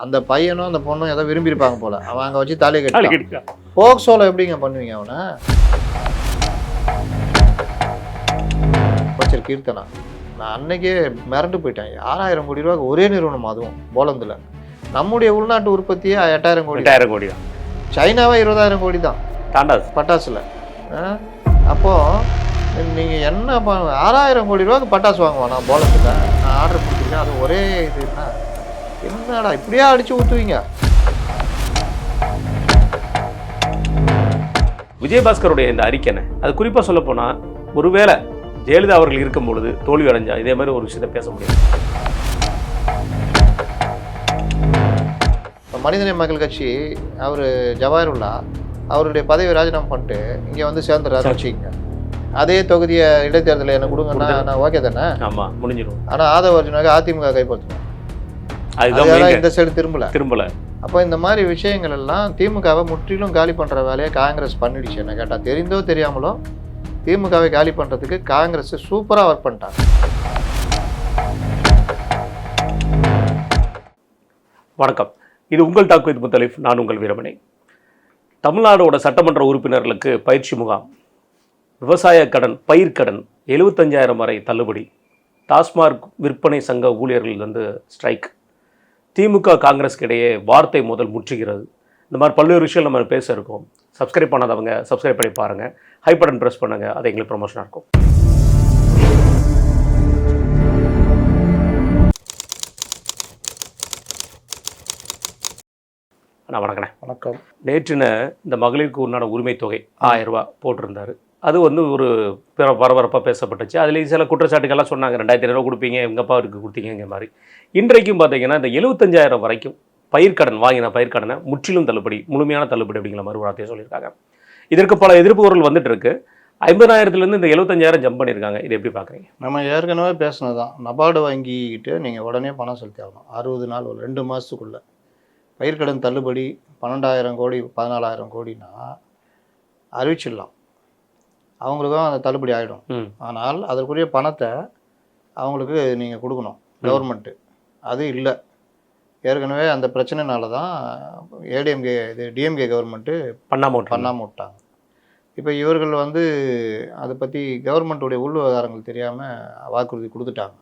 அந்த பையனும் அந்த பொண்ணும் ஏதோ விரும்பியிருப்பாங்க போல. அவன் அங்கே வச்சு தாலியை கட்டிட்டான். போக்சோல எப்படிங்க பண்ணுவீங்க அவனை? அமைச்சர் கீர்த்தனா, நான் அன்னைக்கே மிரண்டு போயிட்டேன். 6000 கோடி ரூபாய்க்கு ஒரே நிறுவனம், அதுவும் போலந்தில். நம்முடைய உள்நாட்டு உற்பத்தியே 8000 கோடி. 8000 கோடி தான். சைனாவே 20,000 கோடி தான் தாண்டாது பட்டாசுல. அப்போ நீங்கள் என்ன 6000 கோடி ரூபாய்க்கு பட்டாசு வாங்குவானா போலத்தில்? நான் ஆர்டர் கொடுத்துருக்கேன், அது ஒரே இதுன்னா என்னடா இப்படியா அடிச்சு ஊற்றுவீங்க? விஜயபாஸ்கருடைய இந்த அறிக்கைனை அது குறிப்பாக சொல்ல போனால், ஒருவேளை ஜெயலலிதா அவர்கள் இருக்கும் பொழுது தோல்வி அடைஞ்சா இதே மாதிரி ஒரு விஷயத்தை பேச முடியும். மனிதநேய மக்கள் கட்சி அவர் ஜவாஹிருல்லா அவருடைய பதவி ராஜினாமா பண்ணிட்டு இங்கே வந்து சேர்ந்துறாரு வச்சுக்கோங்க. அதே தொகுதியை இடைத்தேர்தலில் என்ன கொடுங்கன்னா நான் ஓகே தானே? ஆமாம், முடிஞ்சிடும். ஆனால் ஆதவ அர்ஜுனாக அதிமுக கைப்பற்றணும். அதுதான் இந்த சைடு திரும்பல. அப்போ இந்த மாதிரி விஷயங்கள் எல்லாம் திமுகவை முற்றிலும் காலி பண்ணுற வேலையை காங்கிரஸ் பண்ணிடுச்சு. என்ன கேட்டால் தெரிந்தோ தெரியாமலோ திமுகவை காலி பண்ணுறதுக்கு காங்கிரஸ் சூப்பராக ஒர்க் பண்ணிட்டாங்க. வணக்கம், இது உங்கள் டாக் வித் முத்தலீஃப். நான் உங்கள் வீரமணி. தமிழ்நாடோட சட்டமன்ற உறுப்பினர்களுக்கு பயிற்சி முகாம், விவசாய கடன், பயிர்க்கடன் 75,000 வரை தள்ளுபடி, டாஸ்மாக் விற்பனை சங்க ஊழியர்கள் வந்து ஸ்ட்ரைக், திமுக காங்கிரஸ்க்கு இடையே வார்த்தை முதல் முற்றுகிறது. இந்த மாதிரி பல்வேறு விஷயம் நம்ம பேச இருக்கோம். சப்ஸ்கிரைப் பண்ணாதவங்க சப்ஸ்கிரைப் பண்ணி பாருங்கள், ஹை பட்டன் ப்ரெஸ் பண்ணுங்கள், அது எங்களுக்கு ப்ரொமோஷனாக இருக்கும். அண்ணா வணக்கண்ணே. வணக்கம். நேற்றுன இந்த மகளிருக்கு உண்டான உரிமை தொகை 1000 ரூபா போட்டிருந்தாரு. அது வந்து ஒரு பரபரப்பாக பேசப்பட்டுச்சு. அதுலேயும் சில குற்றச்சாட்டுகள்லாம் சொன்னாங்க, 2500 கொடுப்பீங்க, எங்கள் அப்பாவுக்கு கொடுத்தீங்க மாதிரி. இன்றைக்கும் பார்த்தீங்கன்னா இந்த 75,000 வரைக்கும் பயிர்க்கடன் வாங்கின பயிர்க்கடனை முற்றிலும் தள்ளுபடி, முழுமையான தள்ளுபடி அப்படிங்கிற மாதிரி வார்த்தையை சொல்லியிருக்காங்க. இதற்கு பல எதிர்ப்புகள் வந்துட்டு இருக்கு. 50,000லேருந்து இந்த 75,000 ஜம்ப் பண்ணியிருக்காங்க. இது எப்படி பார்க்குறீங்க? நம்ம ஏற்கனவே பேசினதான், நபார்டு வங்கிக்கிட்டு நீங்கள் உடனே பணம் செலுத்தி ஆகணும். 60 நாள், ஒரு 2 மாதத்துக்குள்ளே பயிர்க்கடன் தள்ளுபடி 12,000 கோடி 14,000 கோடினா அறிவிச்சிடலாம், அவங்களுக்கும் அந்த தள்ளுபடி ஆகிடும். ஆனால் அதற்குரிய பணத்தை அவங்களுக்கு நீங்கள் கொடுக்கணும் கவர்மெண்ட்டு. அது இல்லை. ஏற்கனவே அந்த பிரச்சனைனால தான் டிஎம்கே கவர்மெண்ட்டு பண்ணாமல் விட்டாங்க. இப்போ இவர்கள் வந்து அதை பற்றி கவர்மெண்ட்டுடைய உள் விவகாரங்கள் தெரியாமல் வாக்குறுதி கொடுத்துட்டாங்க.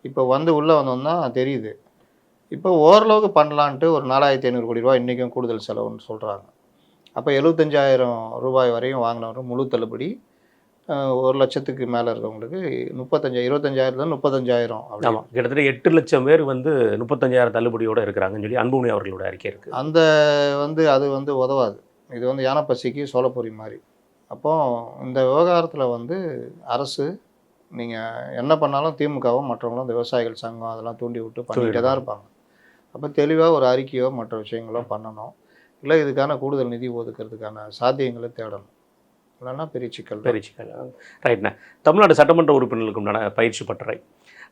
இப்போ வந்து உள்ளே வந்தோம்னா தெரியுது. இப்போ ஓரளவுக்கு பண்ணலான்ட்டு ஒரு 4,500 கோடி ரூபா இன்றைக்கும் கூடுதல் செலவுன்னு சொல்கிறாங்க. அப்போ 75,000 ரூபாய் வரையும் வாங்கினவரும் முழு தள்ளுபடி, 1 லட்சத்துக்கு மேலே இருக்கவங்களுக்கு 25,000 35,000 ஆமாம், கிட்டத்தட்ட 8 லட்சம் பேர் வந்து 35,000 தள்ளுபடியோடு இருக்கிறாங்கன்னு சொல்லி அன்புமணி அவர்களோட அறிக்கை இருக்குது. அந்த அது வந்து உதவாது. இது வந்து யானைப்பசிக்கு சோளப்பொரி மாதிரி. அப்போ இந்த விவகாரத்தில் வந்து அரசு நீங்கள் என்ன பண்ணாலும் திமுகவும் மற்றவங்களும் இந்த விவசாயிகள் சங்கம் அதெல்லாம் தூண்டி விட்டு பண்ணிகிட்டே தான் இருப்பாங்க. அப்போ தெளிவாக ஒரு அறிக்கையோ மற்ற விஷயங்களோ பண்ணணும். இல்லை இதுக்கான கூடுதல் நிதி ஒதுக்கிறதுக்கான சாத்தியங்களை தேடணும். இல்லைன்னா பெரிய சிக்கல். ரைட்ண்ணா. தமிழ்நாடு சட்டமன்ற உறுப்பினர்களுக்கு பயிற்சி பட்டறை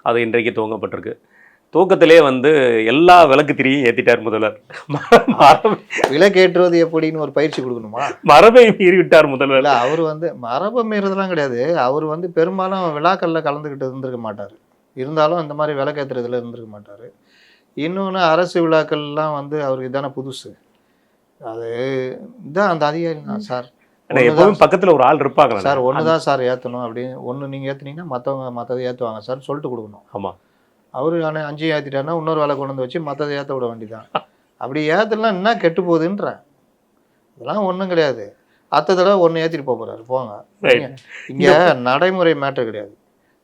அது இன்றைக்கு துவங்கப்பட்டிருக்கு. துவக்கத்திலே வந்து எல்லா விளக்கு திரியும் ஏற்றிட்டார் முதல்வர். விளக்கேற்றுவது எப்படின்னு ஒரு பயிற்சி கொடுக்கணுமா? மரபை மீறி விட்டார் முதல்வர். இல்லை, அவர் வந்து மரபை மீறதெல்லாம் கிடையாது. அவர் வந்து பெரும்பாலும் விழாக்களில் கலந்துக்கிட்டு இருந்திருக்க மாட்டார். இருந்தாலும் இந்த மாதிரி விளக்கேற்றுறதுல இருந்திருக்க மாட்டார். இன்னொன்று, அரசு விழாக்கள்லாம் வந்து அவருக்கு இதான புதுசு. அது இதான் அந்த அதிகாரி தான் சார். எப்போதும் பக்கத்தில் ஒரு ஆள் இருப்பாங்க சார். ஒன்று தான் சார் ஏற்றணும் அப்படின்னு, ஒன்று நீங்கள் ஏற்றுனீங்கன்னா மற்றவங்க மற்றதை ஏற்றுவாங்க சார் சொல்லிட்டு கொடுக்கணும். ஆமாம், அவர் ஆனால் 5 ஏற்றிட்டாருன்னா இன்னொரு வேலை கொண்டு வந்து வச்சு மற்றதை ஏற்ற விட வேண்டியதான். அப்படி ஏற்றலாம் என்ன கெட்டு போகுதுன்றேன். இதெல்லாம் ஒன்றும் கிடையாது. அடுத்த தடவை ஒன்று ஏற்றிட்டு போகிறாரு போங்க. இங்கே நடைமுறை மேட்ரு கிடையாது,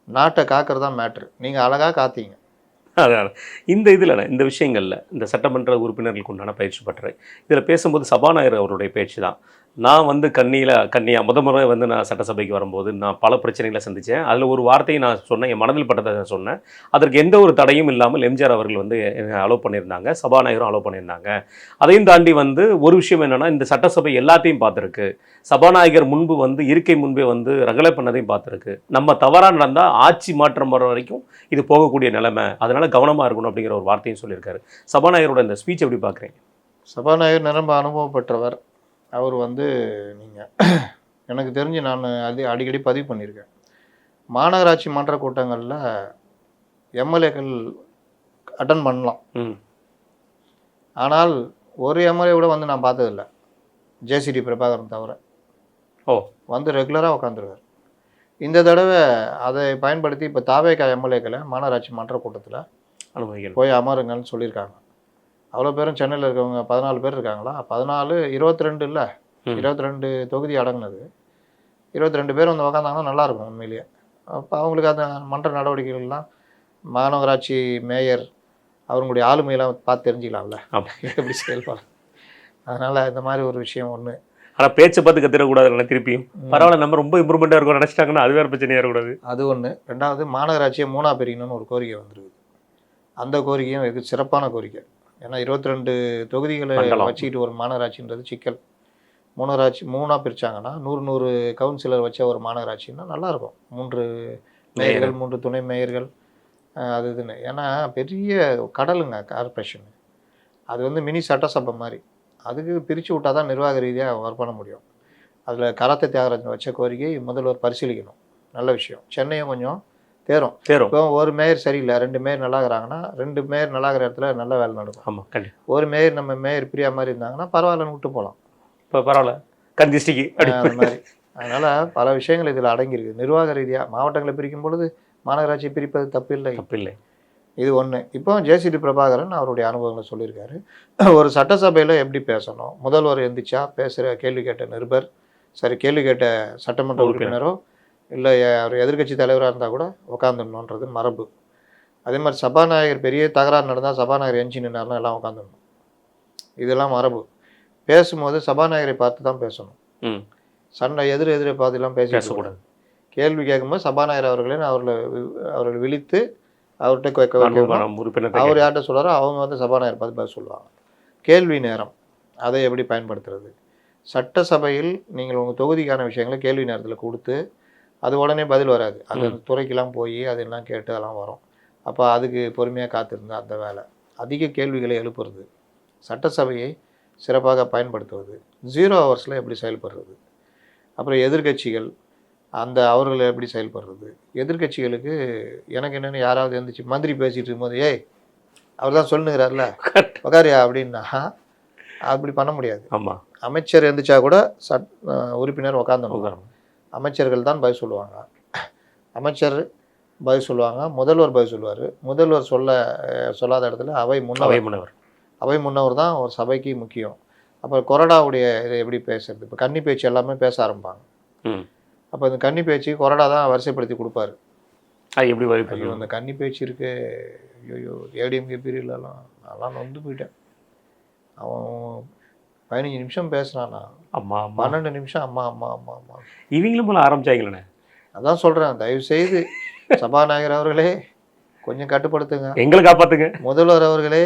நாட்டை காக்கிறது தான் மேட்ரு. நீங்கள் அழகாக காத்தீங்க. அதான் இந்த இதில் இந்த விஷயங்களில் இந்த சட்டமன்ற உறுப்பினர்களுக்கு உண்டான பயிற்சி பட்டறை இதில் பேசும்போது சபாநாயகர் அவருடைய பேச்சு தான். நான் வந்து கன்னியா முறை வந்து நான் சட்டசபைக்கு வரும்போது நான் பல பிரச்சனைகளை சந்தித்தேன். அதில் ஒரு வார்த்தையை நான் சொன்னேன், என் மனதில் பட்டதை சொன்னேன். அதற்கு எந்த ஒரு தடையும் இல்லாமல் எம்ஜிஆர் அவர்கள் வந்து அலோவ் பண்ணியிருந்தாங்க, சபாநாயகரும் அலோவ் பண்ணியிருந்தாங்க. அதையும் தாண்டி வந்து ஒரு விஷயம் என்னென்னா, இந்த சட்டசபை எல்லாத்தையும் பார்த்துருக்கு. சபாநாயகர் முன்பு வந்து இருக்கை முன்பே வந்து ரகலை பண்ணதையும் பார்த்துருக்கு. நம்ம தவறாக நடந்தால் ஆட்சி மாற்றம் வர வரைக்கும் இது போகக்கூடிய நிலைமை, அதனால் கவனமாக இருக்கணும் அப்படிங்கிற ஒரு வார்த்தையும் சொல்லியிருக்காரு. சபாநாயகரோட இந்த ஸ்பீச் எப்படி பார்க்குறீங்க? சபாநாயகர் நிரம்ப அனுபவம் பெற்றவர். அவர் வந்து நீங்கள் எனக்கு தெரிஞ்சு நான் அடிக்கடி பதிவு பண்ணியிருக்கேன். மாநகராட்சி மன்ற கூட்டங்களில் எம்எல்ஏக்கள் அட்டன் பண்ணலாம். ஆனால் ஒரு எம்எல்ஏ கூட வந்து நான் பார்த்ததில்ல, ஜேசிடி பிரபாகரன் தவிர. ஓ வந்து ரெகுலராக உட்காந்துருக்காரு. இந்த தடவை அதை பயன்படுத்தி இப்போ தாவேகா எம்எல்ஏக்களை மாநகராட்சி மன்ற கூட்டத்தில் அனுமதிக்கணும். போய் அமருங்கன்னு சொல்லியிருக்காங்க. அவ்வளோ பேரும் சென்னையில் இருக்கவங்க 14 பேர் இருக்காங்களா? 14 22 இல்லை, 22 தொகுதி அடங்குனது. 22 பேர் வந்து உக்காந்தாங்கன்னா நல்லாயிருக்கும் உண்மையிலேயே. அப்போ அவங்களுக்கு அந்த மன்ற நடவடிக்கைகள்லாம் மாநகராட்சி மேயர் அவங்களுடைய ஆளுமையெல்லாம் பார்த்து தெரிஞ்சுக்கலாம்ல எப்படி செயல்படும். அதனால் இந்த மாதிரி ஒரு விஷயம் ஒன்று. ஆனால் பேச்சை பார்த்து கத்திடக்கூடாது திருப்பியும். பரவாயில்ல, நம்ம ரொம்ப இம்ப்ரூவ்மெண்ட்டாக இருக்கும் நினச்சிட்டாங்கன்னா அது வேறு பிரச்சனையாக இருக்கக்கூடாது. அது ஒன்று. ரெண்டாவது, மாநகராட்சியை 3ஆக பிரிக்கணும்னு ஒரு கோரிக்கை வந்துருக்குது. அந்த கோரிக்கையும் இது சிறப்பான கோரிக்கை. ஏன்னா 22 தொகுதிகளை வச்சுக்கிட்டு ஒரு மாநகராட்சின்றது சிக்கல். மாநகராட்சி 3ஆக பிரித்தாங்கன்னா 100 கவுன்சிலர் வச்ச ஒரு மாநகராட்சின்னா நல்லாயிருக்கும். 3 மேயர்கள், 3 துணை மேயர்கள், அது இதுன்னு. ஏன்னா பெரிய கடலுங்க கார்பரேஷன். அது வந்து மினி சட்டசபை மாதிரி. அதுக்கு பிரித்து விட்டால் தான் நிர்வாக ரீதியாக ஒர்க் பண்ண முடியும். அதில் கராத்தே தியாகராஜன் வச்ச கோரிக்கை முதல்வர் பரிசீலிக்கணும். நல்ல விஷயம். சென்னையும் கொஞ்சம் தேரும். இப்போ ஒரு மேயர் சரியில்லை, 2 மேயர் நல்லா இருக்கிறாங்கன்னா 2 மேயர் நல்லா இருக்கிற இடத்துல நல்ல வேலை நடக்கும். ஆமாம், கண்டிப்பாக. ஒரு மேயர் நம்ம மேயர் பிரியா மாதிரி இருந்தாங்கன்னா பரவாயில்லன்னு விட்டு போகலாம். இப்போ பரவாயில்ல கந்திஷ்டிக்கு அந்த மாதிரி. அதனால் பல விஷயங்கள் இதில் அடங்கியிருக்கு. நிர்வாக ரீதியாக மாவட்டங்களை பிரிக்கும் பொழுது மாநகராட்சி பிரிப்பது தப்பில்லை. இது ஒன்று. இப்போ ஜேசிடி பிரபாகரன் அவருடைய அனுபவங்களை சொல்லியிருக்காரு. ஒரு சட்டசபையில் எப்படி பேசணும், முதல்வர் எந்திரிச்சா பேசுகிற கேள்வி கேட்ட நிருபர், சரி கேள்வி கேட்ட சட்டமன்ற உறுப்பினரோ இல்லை அவர் எதிர்கட்சி தலைவராக இருந்தால் கூட உட்காந்துடணுன்றது மரபு. அதே மாதிரி சபாநாயகர் பெரிய தகராறு நடந்தால் சபாநாயகர் எஞ்சி நின்னார்னா எல்லாம் உட்காந்துடணும். இதெல்லாம் மரபு. பேசும்போது சபாநாயகரை பார்த்து தான் பேசணும். சண்டை எதிரை பார்த்துலாம் பேசக்கூடாது. கேள்வி கேட்கும்போது சபாநாயகர் அவர்களே அவர்களை விழித்து அவர்கிட்ட அவர் யார்கிட்ட சொல்கிறாரோ அவங்க வந்து சபாநாயகர் பார்த்து பதில் சொல்லுவாங்க. கேள்வி நேரம் அதை எப்படி பயன்படுத்துறது? சட்டசபையில் நீங்கள் உங்கள் தொகுதிக்கான விஷயங்களை கேள்வி நேரத்தில் கொடுத்து அது உடனே பதில் வராது. அது அந்த துறைக்கெல்லாம் போய் அதெல்லாம் கேட்டு அதெல்லாம் வரும். அப்போ அதுக்கு பொறுமையாக காத்திருந்தா அந்த வேலை. அதிக கேள்விகளை எழுப்புறது, சட்டசபையை சிறப்பாக பயன்படுத்துவது, 0 ஹவர்ஸில் எப்படி செயல்படுறது, அப்புறம் எதிர்கட்சிகள் அவர்கள் எப்படி செயல்படுறது. எதிர்கட்சிகளுக்கு எனக்கு என்னென்னு யாராவது இருந்துச்சு மந்திரி பேசிகிட்டு இருக்கும்போது ஏய் அவர் தான் சொல்லுங்கிறார்ல உக்காரியா அப்படின்னா அப்படி பண்ண முடியாது. ஆமாம். அமைச்சர் இருந்துச்சா கூட உறுப்பினர் உட்காந்துருக்காங்க. அமைச்சர்கள் தான் பதில் சொல்லுவாங்க. அமைச்சர் பதில் சொல்லுவாங்க, முதல்வர் பதில் சொல்லுவார். முதல்வர் சொல்லாத இடத்துல அவை முன்னவர் தான் ஒரு சபைக்கு முக்கியம். அப்புறம் கொறடாவுடைய இதை எப்படி பேசுறது, இப்போ கன்னி பேச்சு எல்லாமே பேச ஆரம்பிப்பாங்க. அப்போ இந்த கன்னி பேச்சு கொறடா தான் வரிசைப்படுத்தி கொடுப்பாரு. அது எப்படி ஐயோ அந்த கன்னி பேச்சு இருக்கு, ஐயோ ஏடிஎம்கே பீரியட்லலாம் நான்லாம் நொந்து போயிட்டேன். அவன் 15 நிமிஷம் பேசுகிறானா, அம்மா 12 நிமிஷம் அம்மா அம்மா அம்மா அம்மா இவங்களும் போல ஆரம்பிச்சாங்களே. அதான் சொல்கிறேன், தயவுசெய்து சபாநாயகர் அவர்களே கொஞ்சம் கட்டுப்படுத்துங்க, எங்களை காப்பாற்றுங்க. முதல்வர் அவர்களே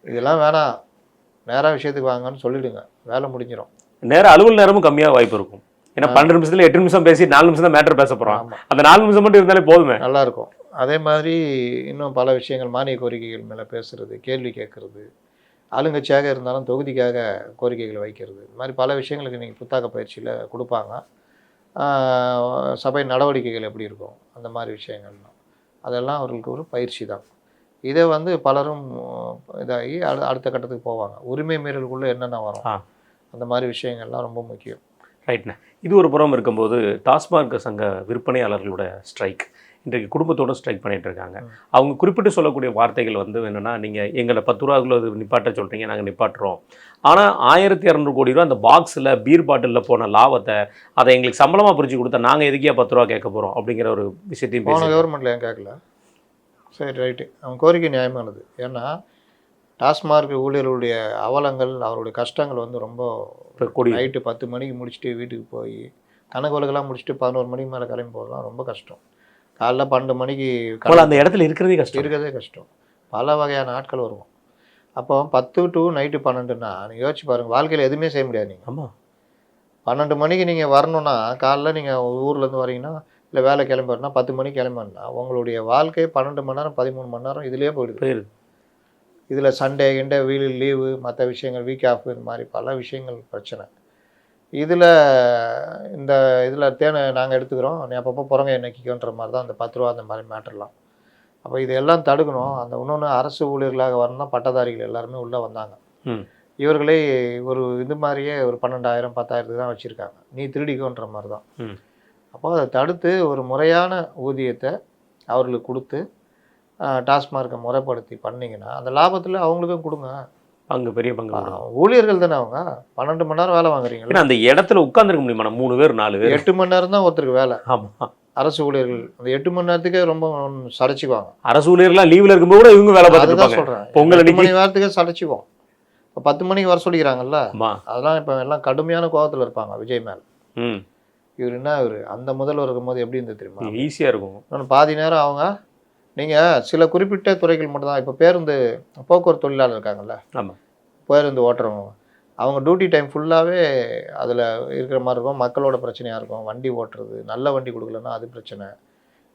இதெல்லாம் வேணாம், நேராக விஷயத்துக்கு வாங்கன்னு சொல்லிவிடுங்க, வேலை முடிஞ்சிடும். நேரம் அலுவல் நேரமும் கம்மியாக வாய்ப்பு இருக்கும். ஏன்னா 12 நிமிஷத்துல 8 நிமிஷம் பேசி 4 நிமிஷம் தான் மேட்டர் பேச போகிறோம். அந்த 4 நிமிஷம் மட்டும் இருந்தாலே போதுமே, நல்லாயிருக்கும். அதே மாதிரி இன்னும் பல விஷயங்கள், மானிய கோரிக்கைகள் மேலே பேசுகிறது, கேள்வி கேட்குறது, ஆளுங்கட்சியாக இருந்தாலும் தொகுதிக்காக கோரிக்கைகளை வைக்கிறது, இது மாதிரி பல விஷயங்களுக்கு நீங்கள் புத்தாக்க பயிற்சியில் கொடுப்பாங்க. சபை நடவடிக்கைகள் எப்படி இருக்கும் அந்த மாதிரி விஷயங்கள்லாம் அதெல்லாம் அவர்களுக்கு ஒரு பயிற்சி தான். இதை வந்து பலரும் இதாகி அடுத்த கட்டத்துக்கு போவாங்க. உரிமை மீறலுக்குள்ளே என்னென்ன வரும் அந்த மாதிரி விஷயங்கள்லாம் ரொம்ப முக்கியம். ரைட்ண்ணே. இது ஒரு புறம் இருக்கும்போது டாஸ்மாக் சங்க விற்பனையாளர்களோட ஸ்ட்ரைக் இன்றைக்கு குடும்பத்தோடு ஸ்ட்ரைக் பண்ணிகிட்டு இருக்காங்க. அவங்க குறிப்பிட்டு சொல்லக்கூடிய வார்த்தைகள் வந்து என்னென்னா, நீங்கள் எங்களை 10 ரூபாக்குள்ள நிப்பாட்ட சொல்கிறீங்க, நாங்கள் நிப்பாட்டுறோம். ஆனால் 1200 கோடி ரூபா அந்த பாக்ஸில் பீர் பாட்டிலில் போன லாபத்தை அதை எங்களுக்கு சம்பளமாக பிரித்து கொடுத்தா நாங்கள் எதுக்கே 10 ரூபா கேட்க போகிறோம் அப்படிங்கிற ஒரு விஷயத்தையும் போன கவர்மெண்ட்டில் ஏன் கேட்கல? சரி ரைட்டு, அவங்க கோரிக்கை நியாயமானது. ஏன்னா டாஸ்மார்க் ஊழியர்களுடைய அவலங்கள், அவருடைய கஷ்டங்கள் வந்து ரொம்ப நைட்டு 10 மணிக்கு முடிச்சுட்டு வீட்டுக்கு போய் கணக்கு வழக்கெல்லாம் முடிச்சுட்டு 11 மணிக்கு மேலே கிளம்பி போகலாம், ரொம்ப கஷ்டம். காலைல 12 மணிக்கு அந்த இடத்துல இருக்கிறதே கஷ்டம். பல வகையான ஆட்கள் வருவோம். அப்போ 10 to நைட்டு 12ன்னா நீங்கள் யோசிச்சு பாருங்கள், வாழ்க்கையில் எதுவுமே செய்ய முடியாது. நீங்கள் ஆமாம் 12 மணிக்கு நீங்கள் வரணுன்னா, காலைல நீங்கள் ஊர்லேருந்து வரீங்கன்னா இல்லை வேலை கிளம்பி வரணும்னா 10 மணிக்கு கிளம்பினா உங்களுடைய வாழ்க்கை 12 மணி நேரம் 13 மணி நேரம் இதுலேயே போயிடுது. இதில் சண்டே கிண்டே லீவு, மற்ற விஷயங்கள் வீக் ஆஃப், இது மாதிரி பல விஷயங்கள் பிரச்சனை. இதில் இதில் தேனை நாங்கள் எடுத்துக்கிறோம், நீ அப்பப்போ புறங்க என்னைக்கின்ற மாதிரி தான் அந்த 10 ரூபா அந்த மாதிரி மேட்டர்லாம். அப்போ இதெல்லாம் தடுக்கணும். அந்த இன்னொன்று அரசு ஊழியர்களாக வரணும்னா பட்டதாரிகள் எல்லாருமே உள்ளே வந்தாங்க. ம். இவர்களே ஒரு இது மாதிரியே ஒரு 12,000 10,000 தான் வச்சுருக்காங்க. நீ திருடிக்கோன்ற மாதிரி தான். ம். அப்போ அதை தடுத்து ஒரு முறையான ஊதியத்தை அவர்களுக்கு கொடுத்து டாஸ்மார்க்கை முறைப்படுத்தி பண்ணிங்கன்னா அந்த லாபத்தில் அவங்களுக்கும் கொடுங்க. பங்கு பெரிய பங்கு வரும். ஊழியர்கள் தானே அவங்க. 12 மணி நேரம் வேலை வாங்குறீங்களா? ஏன்னா அந்த இடத்துல உட்காந்துருக்க முடியுமா? 3 பேர் 4 பேர் 8 மணி நேரம் தான் ஒருத்தருக்கு வேலை. ஆமா. அரசு ஊழியர்கள் அந்த 8 மணி நேரத்துக்கே ரொம்ப சடைச்சிக்குவாங்க. அரசு ஊழியர்லாம் லீவ்ல இருக்கும்போது கூட இவங்க வேலை பார்த்துட்டு அதுதான் இருப்பாங்க. சொல்கிறேன். பொங்கல் 8 அன்னைக்கு மணி நேரத்துக்கே சடைச்சிக்குவோம். இப்போ 10 மணிக்கு வர சொல்லிக்கிறாங்கல்ல, ஆமா. அதெல்லாம் இப்போ எல்லாம் கடுமையான கோபத்தில் இருப்பாங்க விஜய் மேல். ம். இவர் என்ன இவர் அந்த முதல்வர் இருக்கும்போது எப்படி இருந்தது தெரியுமா? ஈஸியா இருக்கும். இன்னொன்று பாதி நேரம் அவங்க நீங்கள் சில குறிப்பிட்ட துறைகள் மட்டும் தான். இப்போ பேருந்து போக்குவரத்து தொழிலாளர் இருக்காங்கல்ல, ஆமா. பேருந்து ஓட்டுறவங்க, அவங்க டியூட்டி டைம் ஃபுல்லாகவே அதில் இருக்கிற மாதிரி இருக்கும். மக்களோட பிரச்சனையாக இருக்கும். வண்டி ஓட்டுறது, நல்ல வண்டி கொடுக்கலன்னா அது பிரச்சனை.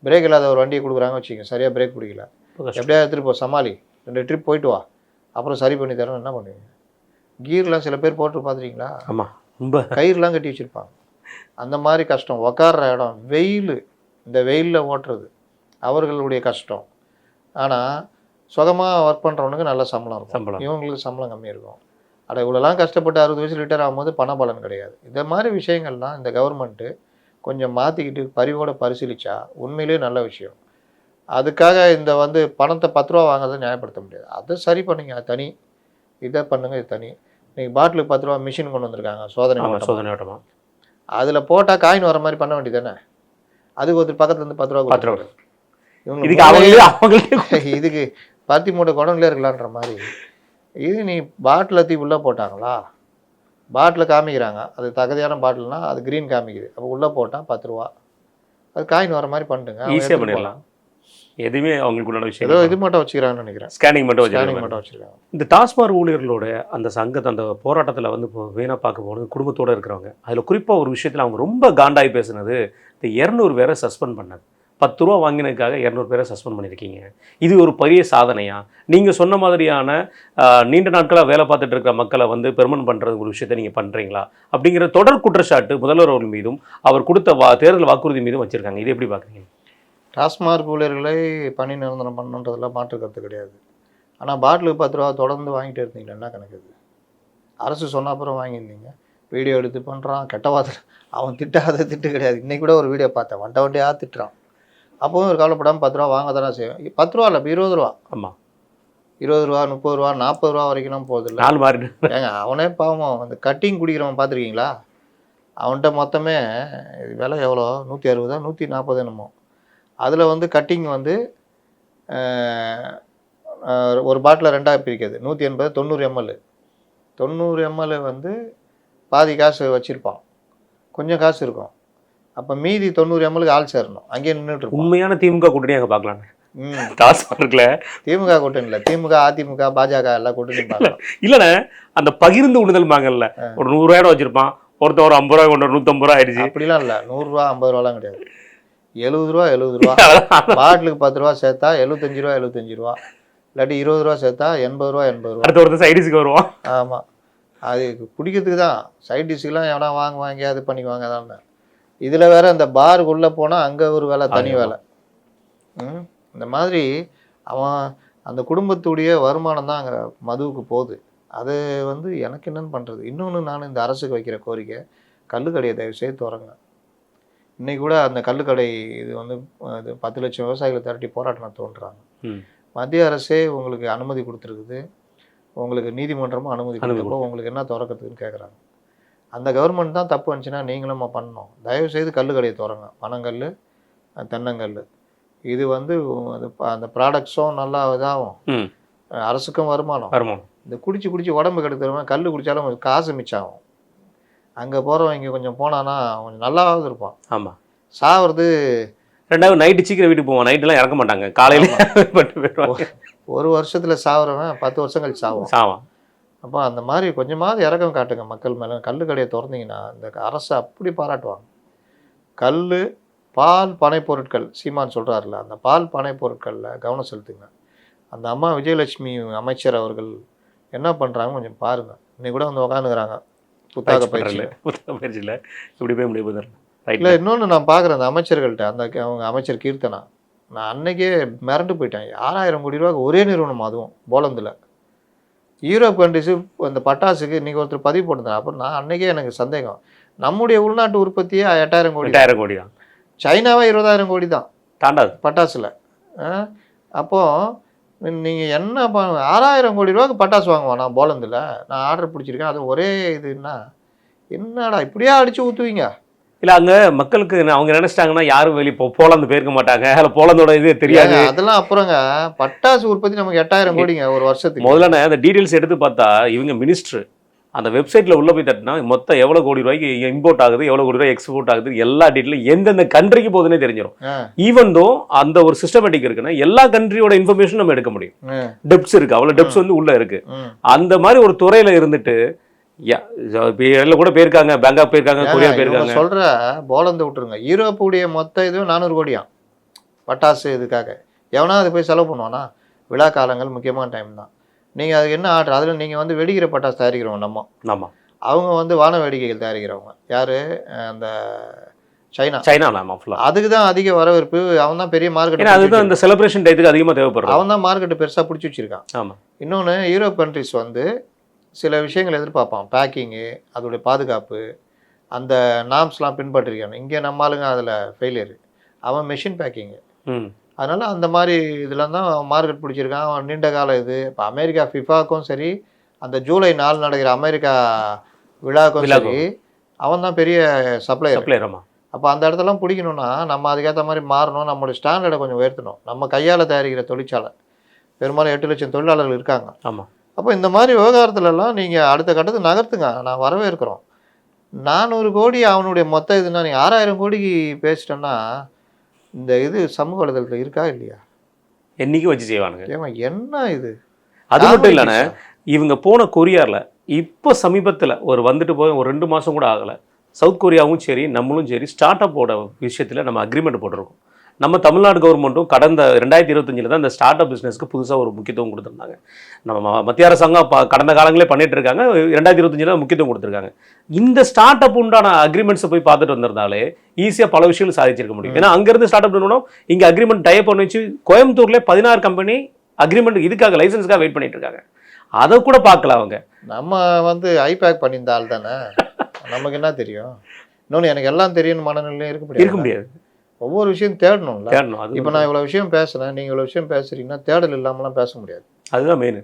பிரேக் இல்லாத ஒரு வண்டியை கொடுக்குறாங்க வச்சுக்கோங்க, சரியாக பிரேக் பிடிக்கல, எப்படியா எடுத்துகிட்டு போ, சமாளி, 2 ட்ரிப் போயிட்டு வா, அப்புறம் சரி பண்ணி தரேன். என்ன பண்ணுவீங்க? கீர்லாம் சில பேர் போட்டு பார்த்துருக்கீங்களா? ஆமா. ரொம்ப கயிறுலாம் கட்டி வச்சுருப்பாங்க. அந்த மாதிரி கஷ்டம். உக்காடுற இடம், வெயில், இந்த வெயிலில் ஓட்டுறது அவர்களுடைய கஷ்டம். ஆனால் சுகமாக ஒர்க் பண்ணுறவனுக்கு நல்ல சம்பளம் இருக்கும். இவங்களுக்கு சம்பளம் கம்மி இருக்கும். அட இவ்வளோலாம் கஷ்டப்பட்டு 60 வயசு ரிட்டையர் ஆகும்போது பண பலன் கிடையாது. இந்த மாதிரி விஷயங்கள்லாம் இந்த கவர்மெண்ட்டு கொஞ்சம் மாற்றிக்கிட்டு பரிவோடு பரிசீலித்தா உண்மையிலேயே நல்ல விஷயம். அதுக்காக இந்த பணத்தை 10 ரூபா வாங்குறதை நியாயப்படுத்த முடியாது. அதை சரி பண்ணுங்க, அது தனி. இதை பண்ணுங்கள், இது தனி. இன்றைக்கி பாட்டிலுக்கு 10 ரூபா மிஷின் கொண்டு வந்திருக்காங்க, சோதனை ஓட்டமாக. அதில் போட்டால் காயின் வர மாதிரி பண்ண வேண்டியது தானே. அதுக்கு ஒருத்தர் பக்கத்துலேருந்து 10 ரூபா கொடுத்துருவாரு. இதுக்கு பருத்தி மூட்டை குடங்களே இருக்கலான்ற மாதிரி. இது நீ பாட்டில் தீ உள்ளே போட்டாங்களா? பாட்டில் காமிக்கிறாங்க, அது தகுதியான பாட்டில்னா அது க்ரீன் காமிக்குது. அப்போ உள்ளே போட்டால் 10 ரூபா, அது காயின் வர மாதிரி பண்ணிட்டுங்க, ஈஸியாக பண்ணிடலாம். எதுவுமே அவங்களுக்கு உண்டான விஷயம் ஏதோ இது மட்டும் வச்சுக்கிறாங்கன்னு நினைக்கிறேன். ஸ்கேனிங் மட்டும் வச்சுருக்காங்க. இந்த டாஸ்மாக் ஊழியர்களோட அந்த சங்கத்தை அந்த போராட்டத்தில் வீணாக பார்க்க போனது குடும்பத்தோடு இருக்கிறவங்க. அதில் குறிப்பாக ஒரு விஷயத்தில் அவங்க ரொம்ப காண்டாகி பேசுனது, இந்த 200 பேரை சஸ்பெண்ட் பண்ணது. 10 ரூபா வாங்கினதுக்காக 200 பேரை சஸ்பெண்ட் பண்ணியிருக்கீங்க. இது ஒரு பெரிய சாதனையா? நீங்கள் சொன்ன மாதிரியான நீண்ட நாட்களாக வேலை பார்த்துட்டு இருக்கிற மக்களை பெர்மனன்ட் பண்ணுறது ஒரு விஷயத்தை நீங்கள் பண்ணுறீங்களா அப்படிங்கிற தொடர் குற்றச்சாட்டு முதல்வர் அவர்கள் மீதும் அவர் கொடுத்த தேர்தல் வாக்குறுதி மீதும் வச்சுருக்காங்க. இது எப்படி பார்க்குறீங்க? டாஸ்மாக் ஊழியர்களை பணி நிரந்தரம் பண்ணுன்றதெல்லாம் மாற்று கருத்து கிடையாது. ஆனால் பாட்டிலுக்கு 10 ரூபா தொடர்ந்து வாங்கிட்டு இருந்தீங்களா? என்ன கணக்குது? அரசு சொன்ன அப்புறம் வாங்கியிருந்தீங்க. வீடியோ எடுத்து பண்ணுறான், கெட்ட வார்த்தை, அவன் திட்டாத திட்டு கிடையாது. இன்றைக்கி கூட ஒரு வீடியோ பார்த்தேன், வண்டியாக திட்டுறான். அப்போவும் ஒரு கவலைப்படாமல் 10 ரூபா வாங்க தானே செய்யும். 10 ரூபா இல்லை, இப்போ 20 ரூபா. ஆமாம், 20 ரூபா, 30 ரூபா, 40 ரூபா வரைக்கும் போகுதில்ல. நாலு மாறி ஏங்க, அவனே பாவம். அந்த கட்டிங் குடிக்கிறவன் பார்த்துருக்கீங்களா? அவன்கிட்ட மொத்தமே விலை எவ்வளோ? 160, 140 என்னமோ. அதில் கட்டிங் ஒரு பாட்டில் 2ஆக பிரிக்கிறது. 180, 90 ml. 90 ml பாதி காசு வச்சுருப்பான், கொஞ்சம் காசு இருக்கும். அப்போ மீதி 90 ml ஆள் சேரணும், அங்கேயே நின்றுட்டு. உண்மையான திமுக கூட்டணி அங்கே பார்க்கலாம். டாஸ்மார்க்ல திமுக கூட்டணி இல்லை, திமுக, அதிமுக, பாஜக எல்லா கூட்டணியும் பார்க்கலாம். இல்லைண்ணே, அந்த பகிர்ந்து உண்ணுதல்பாங்கல்ல, ஒரு 100 ரூபாய் வச்சிருப்பான், ஒருத்தர் ஒரு 50 ரூபாய் கொண்டு 150 ரூபா ஆயிடுச்சு. அப்படிலாம் இல்லை, 100 ரூபா 50 ரூபாலாம் கிடையாது. 70 ரூபா 70 ரூபா. பாட்டிலுக்கு 10 ரூபா சேர்த்தா 75 ரூபா 75 ரூபா. இல்லாட்டி 20 ரூபா சேர்த்தா 80 ரூபா 80 ரூபா. அடுத்த ஒருத்தர் சைடிஸுக்கு வருவான். ஆமாம், அது குடிக்கிறதுக்கு தான். சைட் டிஷ்ஷுக்கெலாம் எவனா வாங்கி அது பண்ணிக்குவாங்க தான். இதில் வேற இந்த பாருக்குள்ளே போனால் அங்கே ஒரு வேலை, தனி வேலை. இந்த மாதிரி அவன் அந்த குடும்பத்துடைய வருமானம் தான் அங்கே மதுவுக்கு போகுது. அது எனக்கு என்னென்னு பண்ணுறது. இன்னொன்று, நான் இந்த அரசுக்கு வைக்கிற கோரிக்கை, கள்ளுக்கடையை தயவு செய்து திறங்க. இன்றைக்கி கூட அந்த கள்ளுக்கடை இது இது 10 லட்சம் விவசாயிகளை திரட்டி போராட்டம் நடத்துன்றாங்க. மத்திய அரசே உங்களுக்கு அனுமதி கொடுத்துருக்குது, உங்களுக்கு நீதிமன்றமும் அனுமதி கொடுத்தப்போ உங்களுக்கு என்ன திறக்கிறதுக்குன்னு கேட்குறாங்க. அந்த கவர்மெண்ட் தான் தப்பு வந்துச்சுன்னா நீங்களும் பண்ணணும். தயவு செய்து கள்ளுக்கடையை திறங்க. பனங்கல், தென்னங்கல், இது அது அந்த ப்ராடக்ட்ஸும் நல்லா இதாகும், அரசுக்கும் வருமானம். இந்த குடிச்சு உடம்பு கெடுத்துருவேன். கல் குடித்தாலும் காசு மிச்சாகும். அங்கே போகிறவங்க கொஞ்சம் போனான்னா கொஞ்சம் நல்லாவது இருப்பான். ஆமாம், சாவது. ரெண்டாவது நைட்டு சீக்கிரம் வீட்டுக்கு போவான், நைட்டெல்லாம் இறக்க மாட்டாங்க, காலையில் பட்டு போயிடுவாங்க. ஒரு வருஷத்தில் சாவுறவன் 10 வருஷம் கழிச்சு சாவான். அப்போ அந்த மாதிரி கொஞ்சமாவது இறக்கம் காட்டுங்க மக்கள் மேலே. கள்ளுக்கடையை திறந்தீங்கன்னா இந்த அரசை அப்படி பாராட்டுவாங்க. கல், பால், பனை பொருட்கள், சீமான் சொல்கிறாருல, அந்த பால் பனை பொருட்களில் கவனம் செலுத்துங்க. அந்த அம்மா விஜயலட்சுமி அமைச்சர் அவர்கள் என்ன பண்ணுறாங்க கொஞ்சம் பாருங்கள். இன்னைக்கு கூட உட்காந்துக்கிறாங்க புத்தக பயிற்சியில். இப்படி போய் முடிவு. இல்லை, இன்னொன்று நான் பார்க்குறேன் அந்த அமைச்சர்கள்ட்ட, அவங்க அமைச்சர் கீர்த்தனா நான் அன்னைக்கே மிரண்டு போயிட்டேன். 6000 கோடி ரூபாய்க்கு ஒரே நிறுவனம், அதுவும் போலந்தில். யூரோப் கண்ட்ரிஸு அந்த பட்டாசுக்கு இன்றைக்கி ஒருத்தர் பதிவு போட்டிருந்தாங்க. அப்புறம் நான் அன்றைக்கே எனக்கு சந்தேகம். நம்முடைய உள்நாட்டு உற்பத்தியே 8000 கோடி, 8000 கோடி தான். சைனாவே 20000 கோடி தான் தாண்டாது பட்டாசில். அப்போது நீங்கள் என்ன 6000 கோடி ரூபாய்க்கு பட்டாசு வாங்குவானா போலந்தில்? நான் ஆர்டர் பிடிச்சிருக்கேன், அது ஒரே இதுன்னா என்னடா இப்படியா அடித்து ஊற்றுவீங்க? இல்லை, அங்கே மக்களுக்கு அவங்க நினைச்சிட்டாங்கன்னா யாரும் வெளியே போலந்து போயிருக்க மாட்டாங்க, அதில் போலந்தோட இது தெரியாது. அதெல்லாம் அப்புறங்க. பட்டாசு உற்பத்தி நமக்கு 8000 கோடிங்க ஒரு வருஷத்துக்கு. முதல்ல அந்த டீட்டெயில்ஸ் எடுத்து பார்த்தா இவங்க மினிஸ்டர் அந்த வெப்சைட்டில் உள்ளே போய் தட்டினா மொத்தம் எவ்வளோ கோடி ரூபாய்க்கு இம்போர்ட் ஆகுது, எவ்வளோ கோடி ரூபாய் எக்ஸ்போர்ட் ஆகுது, எல்லா டீட்டெயிலும் எந்தெந்த கண்ட்ரிக்கு போகுதுன்னே தெரிஞ்சிடும். ஈவன் தோ அந்த ஒரு சிஸ்டமேட்டிக் இருக்குன்னா எல்லா கண்ட்ரியோட இன்ஃபர்மேஷன் நம்ம எடுக்க முடியும். டெப்ஸ் இருக்கு, அவ்வளோ டெப்ஸ் வந்து உள்ள இருக்கு. அந்த மாதிரி ஒரு துறையில இருந்துட்டு எல்லாம் கூட போயிருக்காங்க, பேங்காக் போயிருக்காங்க, கொரியா போயிருக்காங்க. சொல்ற போலந்து விட்டுருங்க, யூரோப்புடைய மொத்த இதுவும் 400 கோடியாம் பட்டாசு இதுக்காக. எவனா அது போய் செலவு பண்ணுவானா? விழா காலங்கள் முக்கியமான டைம் தான். நீங்கள் அதுக்கு என்ன ஆர்டர்? அதில் நீங்கள் வந்து வெடிக்கிற பட்டாசு தயாரிக்கிறவங்க நம்ம. ஆமாம். அவங்க வந்து வான வேடிக்கைகள் தயாரிக்கிறவங்க யார்? அந்த சைனா. அதுக்கு தான் அதிக வரவேற்பு. அவன் தான் பெரிய மார்க்கெட். அதுதான் இந்த செலிப்ரேஷன் டைத்துக்கு அதிகமாக தேவைப்படுறது. அவன் தான் மார்க்கெட்டு பெருசாக பிடிச்சி வச்சிருக்கான். ஆமாம். இன்னொன்று, யூரோப் கண்ட்ரிஸ் வந்து சில விஷயங்கள் எதிர்பார்ப்பான். பேக்கிங்கு, அதோடைய பாதுகாப்பு, அந்த நாம்ஸ்லாம் பின்பற்றிருக்கான். இங்கே நம்ம ஆளுங்க அதில் ஃபெயிலியர். அவன் மெஷின் பேக்கிங்கு. அதனால் அந்த மாதிரி இதில் தான் மார்க்கெட் பிடிச்சிருக்கான். அவன் நீண்ட கால இது. இப்போ அமெரிக்கா ஃபிஃபாவுக்கும் சரி, அந்த ஜூலை 4 நடக்கிற அமெரிக்கா விழாவுக்கும் சரி, அவன் தான் பெரிய சப்ளையர். அப்போ அந்த இடத்தெல்லாம் பிடிக்கணும்னா நம்ம அதுக்கேற்ற மாதிரி மாறணும். நம்மளுடைய ஸ்டாண்டர்டை கொஞ்சம் உயர்த்தணும். நம்ம கையால் தயாரிக்கிற தொழிற்சாலை பெரும்பாலும் 8 லட்சம் தொழிலாளர்கள் இருக்காங்க. ஆமாம். அப்போ இந்த மாதிரி விவகாரத்துலலாம் நீங்கள் அடுத்த கட்டத்துக்கு நகர்த்துங்க. நான் வரவேற்கிறோம். 400 கோடி அவனுடைய மொத்த இதுன்னா நீங்கள் 6000 கோடிக்கு பேசிட்டோன்னா இந்த இது சமூக வலைதளத்தில் இருக்கா இல்லையா? என்னைக்கும் வச்சு செய்வானுங்க. ஏமா என்ன இது? அது மட்டும் இல்லைண்ணே, இவங்க போன கொரியாவில் இப்போ சமீபத்தில் வந்துட்டு போய் ஒரு 2 மாதம் கூட ஆகலை, சவுத் கொரியாவும் சரி நம்மளும் சரி ஸ்டார்ட் அப்போட விஷயத்தில் நம்ம அக்ரிமெண்ட் போட்டிருக்கோம். நம்ம தமிழ்நாடு கவர்மெண்ட்டும் கடந்த 2025 தான் இந்த ஸ்டார்ட் அப் பிஸ்னஸ்க்கு புதுசாக ஒரு முக்கியத்துவம் கொடுத்துருந்தாங்க. நம்ம மத்திய அரசாங்கம் கடந்த காலங்களே பண்ணிட்டு இருக்காங்க, 2025 தான் முக்கியத்துவம் கொடுத்துருக்காங்க. இந்த ஸ்டார்ட் அப் உண்டான அக்ரிமெண்ட்ஸை போய் பார்த்துட்டு வந்திருந்தாலே ஈஸியாக பல விஷயங்கள் சாதிச்சிருக்க முடியும். ஏன்னா அங்கேருந்து ஸ்டார்ட் அப் பண்ணணும், இங்கே அக்ரிமெண்ட் டைப் பண்ணி வச்சு கோயம்புத்தூர்ல 16 கம்பெனி அக்ரிமெண்ட் இதுக்காக லைசன்ஸுக்காக வெயிட் பண்ணிட்டு இருக்காங்க. அதை கூட பார்க்கல அவங்க. நம்ம வந்து ஐபேக் பண்ணியிருந்த ஆள் தானே, நமக்கு என்ன தெரியும்? இன்னொன்று, எனக்கு எல்லாம் தெரியும் மனநிலையும் இருக்க முடியாது. ஒவ்வொரு விஷயம் தேடணும்ல. இப்போ நான் இவ்வளோ விஷயம் பேசுகிறேன், நீங்கள் இவ்வளோ விஷயம் பேசுகிறீங்கன்னா தேடல் இல்லாமலாம் பேச முடியாது. அதுதான் மெயின்.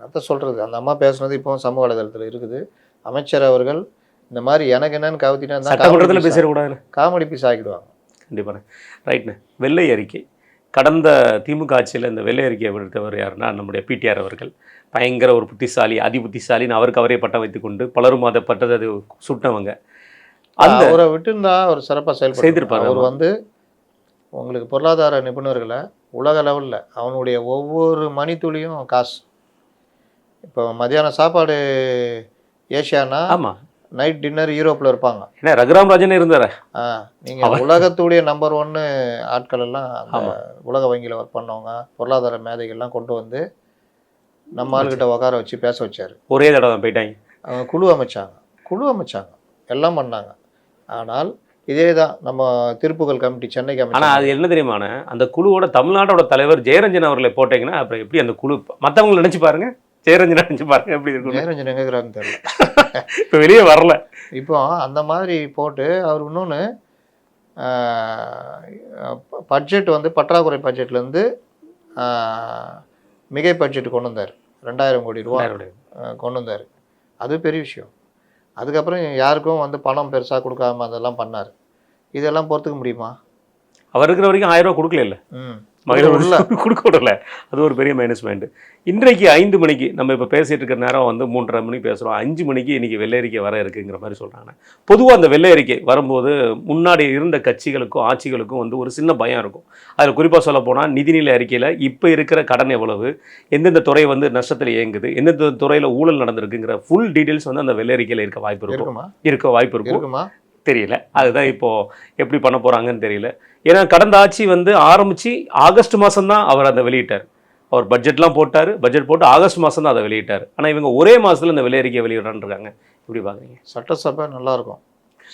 அதான் சொல்கிறது. அந்த அம்மா பேசுனது இப்போ சமூக வலைதளத்தில் இருக்குது. அமைச்சர் அவர்கள் இந்த மாதிரி எனக்கு என்னன்னு கவுத்திட்டா பேசக்கூடாது, காமெடி பீஸ் ஆக்கிடுவாங்க. கண்டிப்பாக. ரைட்ண்ணே. வெள்ளை அறிக்கை கடந்த திமுக ஆட்சியில் இந்த வெள்ளை அறிக்கையை விடுத்தவர் யாருன்னா நம்முடைய பிடிஆர் அவர்கள். பயங்கர ஒரு புத்திசாலி, அதி புத்திசாலின்னு அவருக்கு அவரே பட்டம் வைத்து கொண்டு பலரும் அதை பட்டதை அது சுட்டவங்க. அந்த அவரை விட்டுருந்தா அவர் சிறப்பாக செய்திருப்பார். அவர் வந்து உங்களுக்கு பொருளாதார நிபுணர்களை உலக லெவலில் அவனுடைய ஒவ்வொரு மணித்துளியும் காசு. இப்போ மதியானம் சாப்பாடு ஏஷியானா, ஆமாம், நைட் டின்னர் யூரோப்பில் இருப்பாங்க. ஏன்னா ரகுராம் ராஜனே இருந்தார். நீங்கள் உலகத்துடைய நம்பர் 1 ஆட்கள் எல்லாம் அந்த உலக வங்கியில் ஒர்க் பண்ணவங்க, பொருளாதார மேதைகள்லாம் கொண்டு வந்து நம்ம ஆளுகிட்ட உட்கார வச்சு பேச வச்சார். ஒரே தடவை போயிட்டாங்க. அவங்க குழு அமைச்சாங்க, எல்லாம் பண்ணாங்க. ஆனால் இதே தான் நம்ம திருப்புகழ் கமிட்டி, சென்னை கமிட்டி. ஆனால் அது என்ன தெரியுமான, அந்த குழுவோட தமிழ்நாட்டோட தலைவர் ஜெயரஞ்சன் அவர்களை போட்டீங்கன்னா அப்புறம் எப்படி அந்த குழு மற்றவங்களை நினச்சி பாருங்க, ஜெயரஞ்சன் நினச்சி பாருங்க எப்படி இருக்கும். ஜெயரஞ்சன் எங்கேங்கிறான்னு தெரியல, இப்போ வெளியே வரல. இப்போ அந்த மாதிரி போட்டு அவர் இன்னொன்று பட்ஜெட் வந்து பற்றாக்குறை பட்ஜெட்லேருந்து மிகை பட்ஜெட் கொண்டு வந்தார். 2000 கோடி ரூபா கொண்டு வந்தார். அது பெரிய விஷயம். அதுக்கப்புறம் யாருக்கும் வந்து பணம் பெருசாக கொடுக்காம அதெல்லாம் பண்ணார். இதெல்லாம் பொறுத்துக்க முடியுமா? அவர் இருக்கிற வரைக்கும் 1000 ரூபா கொடுக்கல, இல்லை மகளிர் கொடுக்க விடல. அது ஒரு பெரிய மைனஸ் பாயிண்ட். இன்றைக்கு 5 மணிக்கு நம்ம இப்போ பேசிகிட்டு இருக்கிற நேரம் வந்து 3:30 மணிக்கு பேசுகிறோம். 5 மணிக்கு இன்றைக்கி வெள்ளை அறிக்கை வர இருக்குங்கிற மாதிரி சொல்கிறாங்க. பொதுவாக அந்த வெள்ளை அறிக்கை வரும்போது முன்னாடி இருந்த கட்சிகளுக்கும் ஆட்சிகளுக்கும் வந்து ஒரு சின்ன பயம் இருக்கும். அதில் குறிப்பாக சொல்ல போனால் நிதிநிலை அறிக்கையில் இப்போ இருக்கிற கடன் எவ்வளவு, எந்தெந்த துறை வந்து நஷ்டத்தில் இயங்குது, எந்தெந்த துறையில் ஊழல் நடந்திருக்குங்கிற ஃபுல் டீட்டெயில்ஸ் வந்து அந்த வெள்ளை அறிக்கையில் இருக்க வாய்ப்பு இருக்குமா தெரியல. அதுதான் இப்போது எப்படி பண்ண போகிறாங்கன்னு தெரியல. ஏன்னா கடந்த ஆட்சி வந்து ஆரம்பித்து ஆகஸ்ட் மாதம் தான் அவர் அதை வெளியிட்டார். அவர் பட்ஜெட்லாம் போட்டார், பட்ஜெட் போட்டு ஆகஸ்ட் மாதம் தான் அதை வெளியிட்டார். ஆனால் இவங்க ஒரே மாதத்தில் இந்த வெள்ளை அறிக்கையை வெளியிடறான்ருக்காங்க. எப்படி பார்க்குறீங்க? சட்டசபை நல்லாயிருக்கும்,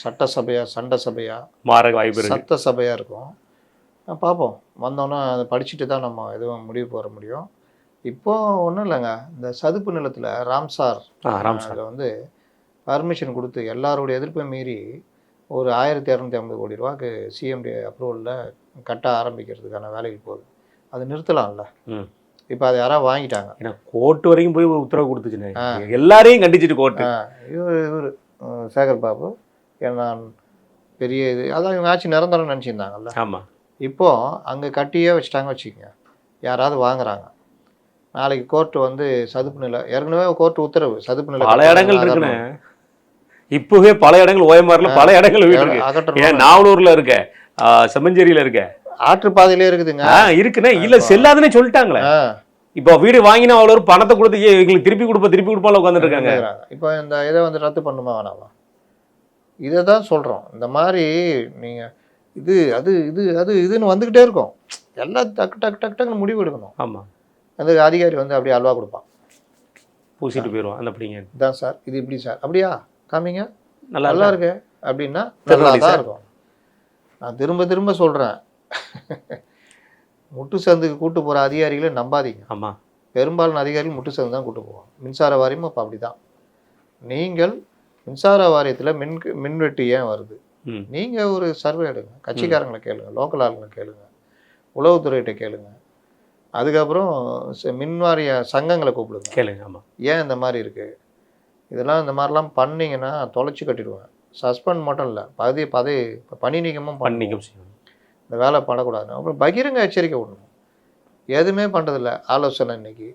சட்டசபையாக சண்டை சபையாக மாற வாய்ப்பு இருக்குது, சட்டசபையாக இருக்கும். பார்ப்போம். வந்தோன்னே அதை படிச்சுட்டு தான் நம்ம எதுவும் முடிவு போட முடியும். இப்போ ஒன்றும் இல்லைங்க. இந்த சதுப்பு நிலத்தில் ராம்சார் ராம்சார் அதில் வந்து பர்மிஷன் கொடுத்து எல்லாருடைய எதிர்ப்பை மீறி ஒரு 1250 கோடி ரூபாய்க்கு சிஎம்டி அப்ரூவலில் கட்ட ஆரம்பிக்கிறதுக்கான வேலைக்கு போகுது. அது நிறுத்தலாம்ல. இப்போ அதை யாராவது வாங்கிட்டாங்க. ஏன்னா கோர்ட்டு வரைக்கும் போய் உத்தரவு கொடுத்துச்சுண்ணே, எல்லாரையும் கண்டிச்சிட்டு கோர்ட்டு. இவர் சேகர் பாபு நான் பெரிய இது அதான் இவங்க ஆட்சி நிரந்தரம் நினச்சிருந்தாங்கல்ல. ஆமாம். இப்போது அங்கே கட்டியே வச்சுட்டாங்க வச்சுக்கோங்க, யாராவது வாங்குறாங்க, நாளைக்கு கோர்ட்டு வந்து சதுப்பு நிலம் ஏற்கனவே கோர்ட்டு உத்தரவு சதுப்பு நிலம் பல இடங்கள் இருக்குண்ணே. இப்போவே பல இடங்கள் ஓஎம்ஆர்ல பல இடங்கள் இருக்கு. ஏன் நாவலூர்ல இருக்க, செம்மஞ்சேரியில இருக்க, ஆற்றுப்பாதையிலே இருக்குதுங்க. இருக்குண்ணே. இல்ல செல்லாதுன்னு சொல்லிட்டாங்களே. இப்போ வீடு வாங்கினா அவ்வளோ ஒரு பணத்தை கொடுத்து எங்களுக்கு திருப்பி கொடுப்பால உட்காந்துட்டு இருக்காங்க. இப்போ இந்த இதை வந்து ரத்து பண்ணுமா வேணாமா? இதை தான் சொல்கிறோம். இந்த மாதிரி நீங்கள் இது அது இது அது இதுன்னு வந்துக்கிட்டே இருக்கும். எல்லாம் டக்குன்னு முடிவு எடுக்கணும். ஆமாம். அந்த அதிகாரி வந்து அப்படியே அல்வா கொடுப்பான், பூசிட்டு போயிடுவான். அந்த அப்படிங்க இதான் சார், இது இப்படி சார், அப்படியா காமிங்க, நல்லா இருக்கு அப்படின்னா நல்லா தான் இருக்கும். நான் திரும்ப திரும்ப சொல்கிறேன், முட்டு சந்துக்கு கூட்டு போகிற அதிகாரிகளை நம்பாதீங்க. ஆமாம். பெரும்பாலான அதிகாரிகள் முட்டு சந்து தான் கூட்டு போவோம். மின்சார வாரியமும் இப்போ அப்படி தான். நீங்கள் மின்சார வாரியத்தில் மின்வெட்டு ஏன் வருது, நீங்கள் ஒரு சர்வே எடுங்க, கட்சிக்காரங்களை கேளுங்க, லோக்கல் ஆளுங்களை கேளுங்க, உளவுத்துறையிட்ட கேளுங்க, அதுக்கப்புறம் மின்வாரிய சங்கங்களை கூப்பிடுங்க, கேளுங்க. ஆமாம். ஏன் இந்த மாதிரி இருக்குது, இதெல்லாம் இந்த மாதிரிலாம் பண்ணிங்கன்னா தொலைச்சி கட்டிடுவேன். சஸ்பெண்ட் மட்டும் இல்லை, பணி நீக்கமும் செய்யணும். இந்த வேலை பண்ணக்கூடாது. அப்புறம் பகிரங்க எச்சரிக்கை விடணும். எதுவுமே பண்ணுறதில்ல. ஆலோசனை இன்னைக்கு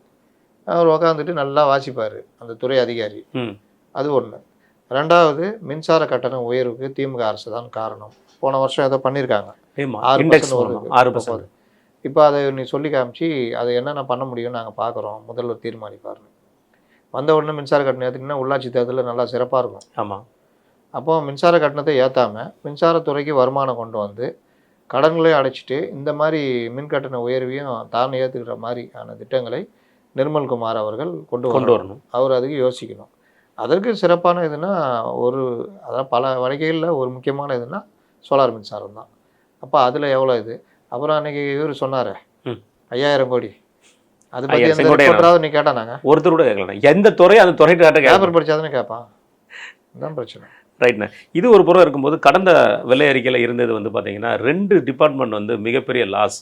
அவர் உக்காந்துட்டு நல்லா வாசிப்பார் அந்த துறை அதிகாரி. அது ஒன்று. ரெண்டாவது, மின்சார கட்டண உயர்வுக்கு திமுக அரசு தான் காரணம். போன வருஷம் ஏதோ பண்ணியிருக்காங்க, 6%. இப்போ அதை நீ சொல்லி காமிச்சு அதை என்னென்ன பண்ண முடியும்னு நாங்கள் பார்க்குறோம், முதல்வர் தீர்மானிப்பாருன்னு. வந்த உடனே மின்சார கட்டணம் ஏற்றுக்கினா உள்ளாட்சி தேர்தலில் நல்லா சிறப்பாக இருக்கும். ஆமாம். அப்போது மின்சார கட்டணத்தை ஏற்றாமல் மின்சாரத்துறைக்கு வருமானம் கொண்டு வந்து கடன்களே அடைச்சிட்டு இந்த மாதிரி மின் கட்டண உயர்வையும் தான் ஏற்றுக்கிற மாதிரியான திட்டங்களை நிர்மல்குமார் அவர்கள் கொண்டு வரணும். அவர் அதுக்கு யோசிக்கணும். அதற்கு சிறப்பான இதுனா அதாவது பல வகைகளில் ஒரு முக்கியமான இதுனா சோலார் மின்சாரம் தான். அப்போ அதில் எவ்வளோ இது. அப்புறம் அன்றைக்கி இவர் சொன்னார் 5000 கோடி. அது பற்றி எந்த ரிப்போர்ட்டராவது நீ கேட்டானாங்க? ஒருத்தர் கூட கேட்கலாம். எந்த துறை அந்த துறை பேப்பர் படித்தாதானே கேட்பான். இதுதான் பிரச்சனை. ரைட்ண்ணே. இது ஒரு புறம் இருக்கும்போது கடந்த வெள்ளை அறிக்கையில் இருந்தது வந்து பார்த்தீங்கன்னா 2 டிபார்ட்மெண்ட் வந்து மிகப்பெரிய லாஸ்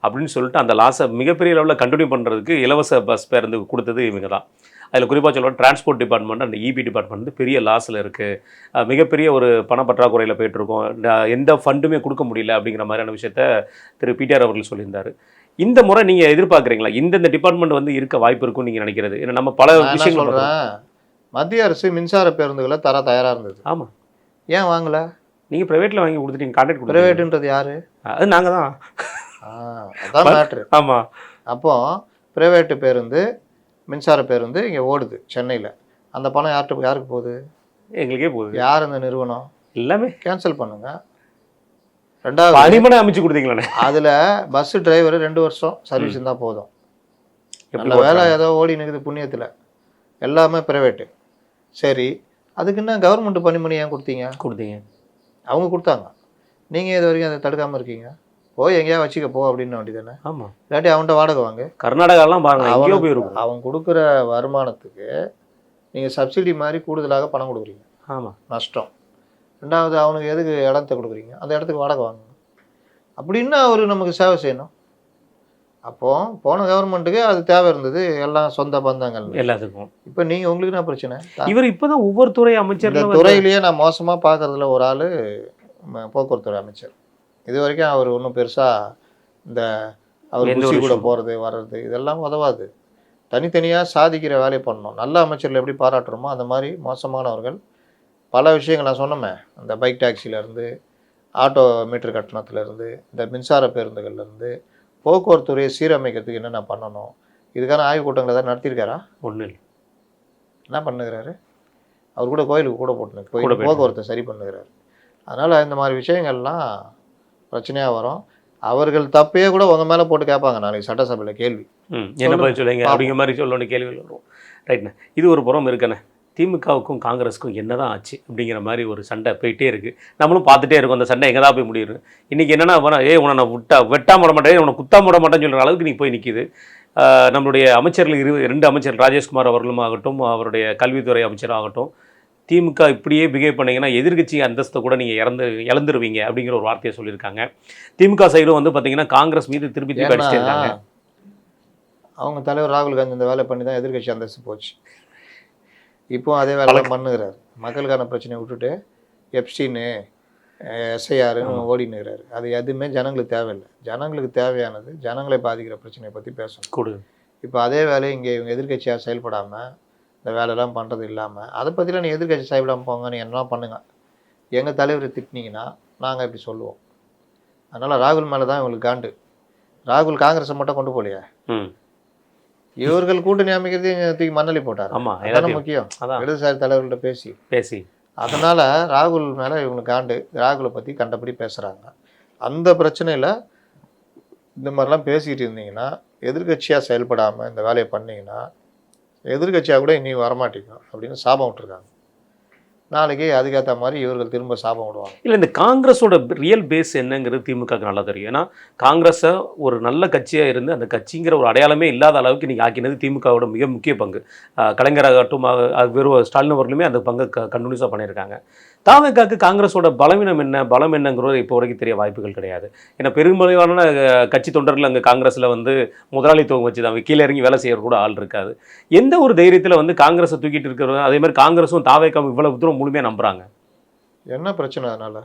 அப்படின்னு சொல்லிட்டு அந்த லாஸை மிகப்பெரிய லெவலில் கண்டினியூ பண்ணுறதுக்கு இலவச பஸ் பேருந்து கொடுத்தது இவங்க தான். அதில் குறிப்பாக சொல்லுவோம் transport department and EB department வந்து பெரிய லாஸில் இருக்குது, மிகப்பெரிய ஒரு பண பற்றாக்குறையில் போயிட்டுருக்கோம், எந்த ஃபண்டுமே கொடுக்க முடியல அப்படிங்கிற மாதிரியான விஷயத்த திரு பிடிஆர் அவர்கள் சொல்லியிருந்தார். இந்த முறை நீங்கள் எதிர்பார்க்குறீங்களா இந்தந்த டிபார்ட்மெண்ட் வந்து இருக்க வாய்ப்பு இருக்குன்னு நீங்கள் நினைக்கிறது? ஏன்னா நம்ம பல விஷயங்கள் சொல்கிறேன். மத்திய அரசு மின்சார பேருந்துகளை தர தயாராக இருந்தது. ஆமாம். ஏன் வாங்கலை? நீங்கள் ப்ரைவேட்டில் வாங்கி கொடுத்துட்டீங்க. கான்ட்ராக்ட் கொடுத்து. ப்ரைவேட்டுன்றது யார்? அது நாங்கள் தான். அதான் மேட்ரு. ஆமாம். அப்போது ப்ரைவேட்டு பேருந்து மின்சார பேருந்து இங்கே ஓடுது சென்னையில். அந்த பணம் யாருக்கு போகுது? எங்களுக்கே போகுது. யார் அந்த நிறுவனம்? எல்லாமே கேன்சல் பண்ணுங்கள். ரெண்டாவது அடிமனை அமைச்சு கொடுத்தீங்களே, அதில் பஸ்ஸு டிரைவர் 2 வருஷம் சர்வீஸ் இருந்தால் போதும். நல்ல வேலை ஏதோ ஓடி நிற்குது புண்ணியத்தில். எல்லாமே ப்ரைவேட்டு. சரி, அதுக்கு என்ன கவர்மெண்ட் பணிமணி ஏன் கொடுத்தீங்க? அவங்க கொடுத்தாங்க. நீங்கள் இது வரைக்கும் அதை தடுக்காமல் இருக்கீங்க. போய் எங்கேயா வச்சுக்க போ அப்படின்னு வேண்டி தானே. ஆமாம். இல்லாட்டி அவன்கிட்ட வாடகை வாங்க. கர்நாடகாலாம் பாருங்க, அவன் கொடுக்குற வருமானத்துக்கு நீங்கள் சப்சிடி மாதிரி கூடுதலாக பணம் கொடுக்குறீங்க. ஆமாம், நஷ்டம். ரெண்டாவது, அவனுக்கு எதுக்கு இடத்த கொடுக்குறீங்க? அந்த இடத்துக்கு வாடகை வாங்க. அப்படின்னா அவர் நமக்கு சேவை செய்யணும். அப்போது போன கவர்மெண்ட்டுக்கு அது தேவை இருந்தது, எல்லாம் சொந்த பந்தங்கள் எல்லாத்துக்கும். இப்போ நீங்கள் உங்களுக்கு என்ன பிரச்சனை? இவர் இப்போ தான் ஒவ்வொரு துறை அமைச்சர் துறையிலேயே நான் மோசமாக பார்க்குறதுல ஒரு ஆள் போக்குவரத்துறை அமைச்சர். இது வரைக்கும் அவர் ஒன்றும் பெருசாக இந்த அவர் குசி கூட போகிறது வர்றது இதெல்லாம் உதவாது. தனித்தனியாக சாதிக்கிற வேலையை பண்ணணும். நல்ல அமைச்சர்கள் எப்படி பாராட்டுறோமோ அந்த மாதிரி மோசமானவர்கள் பல விஷயங்கள் நான் சொன்னோமே, அந்த பைக் டாக்ஸிலேருந்து ஆட்டோ மீட்டர் கட்டணத்துலேருந்து இந்த மின்சார பேருந்துகள்லேருந்து போக்குவரத்துறையை சீரமைக்கிறதுக்கு என்னென்ன பண்ணணும், இதுக்கான ஆய்வுக் கூட்டங்கள் ஏதாவது நடத்தியிருக்காரா? ஒன்றும் இல்லை. என்ன பண்ணுகிறாரு? அவர் கூட கோயிலுக்கு கூட போட்டு போக்குவரத்தை சரி பண்ணுகிறாரு. அதனால் இந்த மாதிரி விஷயங்கள்லாம் பிரச்சனையாக வரும். அவர்கள் தப்பையே கூட உங்கள் மேலே போட்டு கேட்பாங்க நாளைக்கு சட்டசபையில் கேள்வி. என்ன பதில் சொல்லுங்க அப்படிங்கிற மாதிரி சொல்லணும் கேள்விகள் வரும். ரைட்ண்ணே. இது ஒரு புறம் இருக்கண்ணே. திமுகவுக்கும் காங்கிரஸுக்கும் என்னதான் ஆச்சு அப்படிங்கிற மாதிரி ஒரு சண்டை போயிட்டே இருக்குது. நம்மளும் பார்த்துட்டே இருக்கோம் அந்த சண்டை எங்கே தான் போய் முடியுது. இன்றைக்கி என்னென்னா உன்னை நான் வெட்டாம விட மாட்டேன், உன்னை குத்தாம விட மாட்டேன்னு சொல்கிற அளவுக்கு நீ போய் நிற்கிது. நம்மளுடைய அமைச்சர்கள் 2 அமைச்சர்கள் ராஜேஷ்குமார் அவர்களும் ஆகட்டும், அவருடைய கல்வித்துறை அமைச்சராகட்டும், திமுக இப்படியே பிஹேவ் பண்ணிங்கன்னா எதிர்கட்சி அந்தஸ்தை கூட நீங்கள் இழந்துருவீங்க அப்படிங்கிற ஒரு வார்த்தையை சொல்லியிருக்காங்க. திமுக சைடும் வந்து பார்த்தீங்கன்னா காங்கிரஸ் மீது திருப்பி அடிச்சுட்டே இருக்காங்க. அவங்க தலைவர் ராகுல் காந்தி இந்த வேலை பண்ணி தான் எதிர்கட்சி அந்தஸ்து போச்சு. இப்போ அதே வேலை பண்ணுகிறார். மக்களுக்கான பிரச்சனையை விட்டுட்டு எப்ஸ்டீனு எஸ்ஐஆருன்னு ஓடினுகிறாரு. அது எதுவுமே ஜனங்களுக்கு தேவையில்லை. ஜனங்களுக்கு தேவையானது ஜனங்களை பாதிக்கிற பிரச்சனையை பற்றி பேசணும். இப்போ அதே வேலையை இங்கே இவங்க எதிர்கட்சியாக செயல்படாமல் இந்த வேலையெல்லாம் பண்ணுறது இல்லாமல் அதை பற்றிலாம் நீ எதிர்கட்சி செயல்படாமல் போங்க, நீ என்னெல்லாம் பண்ணுங்கள், எங்கள் தலைவரை திட்டினீங்கன்னா நாங்கள் இப்படி சொல்லுவோம். அதனால் ராகுல் மேலே தான் இவங்களுக்கு காண்டு. ராகுல் காங்கிரஸை மட்டும் கொண்டு போகலையா, இவர்கள் கூட்டணி அமைக்கிறதையும் தூக்கி மண்ணலி போட்டார். அதான முக்கியம். இடதுசாரி தலைவர்கள்ட்ட பேசி அதனால் ராகுல் மேலே இவங்களுக்கு காண்டு. ராகுலை பற்றி கண்டபடி பேசுகிறாங்க. அந்த பிரச்சனையில் இந்த மாதிரிலாம் பேசிக்கிட்டு இருந்தீங்கன்னா, எதிர்கட்சியாக செயல்படாமல் இந்த வேலையை பண்ணிங்கன்னா எதிர்கட்சியாக கூட இனி வரமாட்டேங்க அப்படின்னு சாபம் விட்டுருக்காங்க. நாளைக்கு அதுக்கேற்ற மாதிரி இவர்கள் திரும்ப சாபம் விடுவாங்க. இல்லை, இந்த காங்கிரஸோட ரியல் பேஸ் என்னங்கிறது திமுகக்கு நல்லா தெரியும். ஏன்னா காங்கிரஸை ஒரு நல்ல கட்சியாக இருந்து அந்த கட்சிங்கிற ஒரு அடையாளமே இல்லாத அளவுக்கு இன்றைக்கி ஆக்கினது திமுகவோட மிக முக்கிய பங்கு. கலைஞராகட்டும், வெறும் ஸ்டாலின் அவர்களுமே அந்த பங்கை கண்டினியூஸாக பண்ணியிருக்காங்க. தாவேக்காக்கு காங்கிரஸோட பலம் என்னங்கிறது இப்போ வரைக்கும் தெரிய வாய்ப்புகள் கிடையாது. ஏன்னா பெரும்பாலான கட்சி தொண்டர்கள் அங்கே காங்கிரஸில் வந்து முதலாளித்துவம் வச்சு தான் கீழே இறங்கி வேலை செய்யற கூட ஆள் இருக்காது. எந்த ஒரு தைரியத்தில் வந்து காங்கிரஸை தூக்கிட்டு இருக்கிறது, அதே மாதிரி காங்கிரஸும் தாவேக்காவும் இவ்வளவு தூரம் முழுமையாக நம்புறாங்க? என்ன பிரச்சனை அதனால?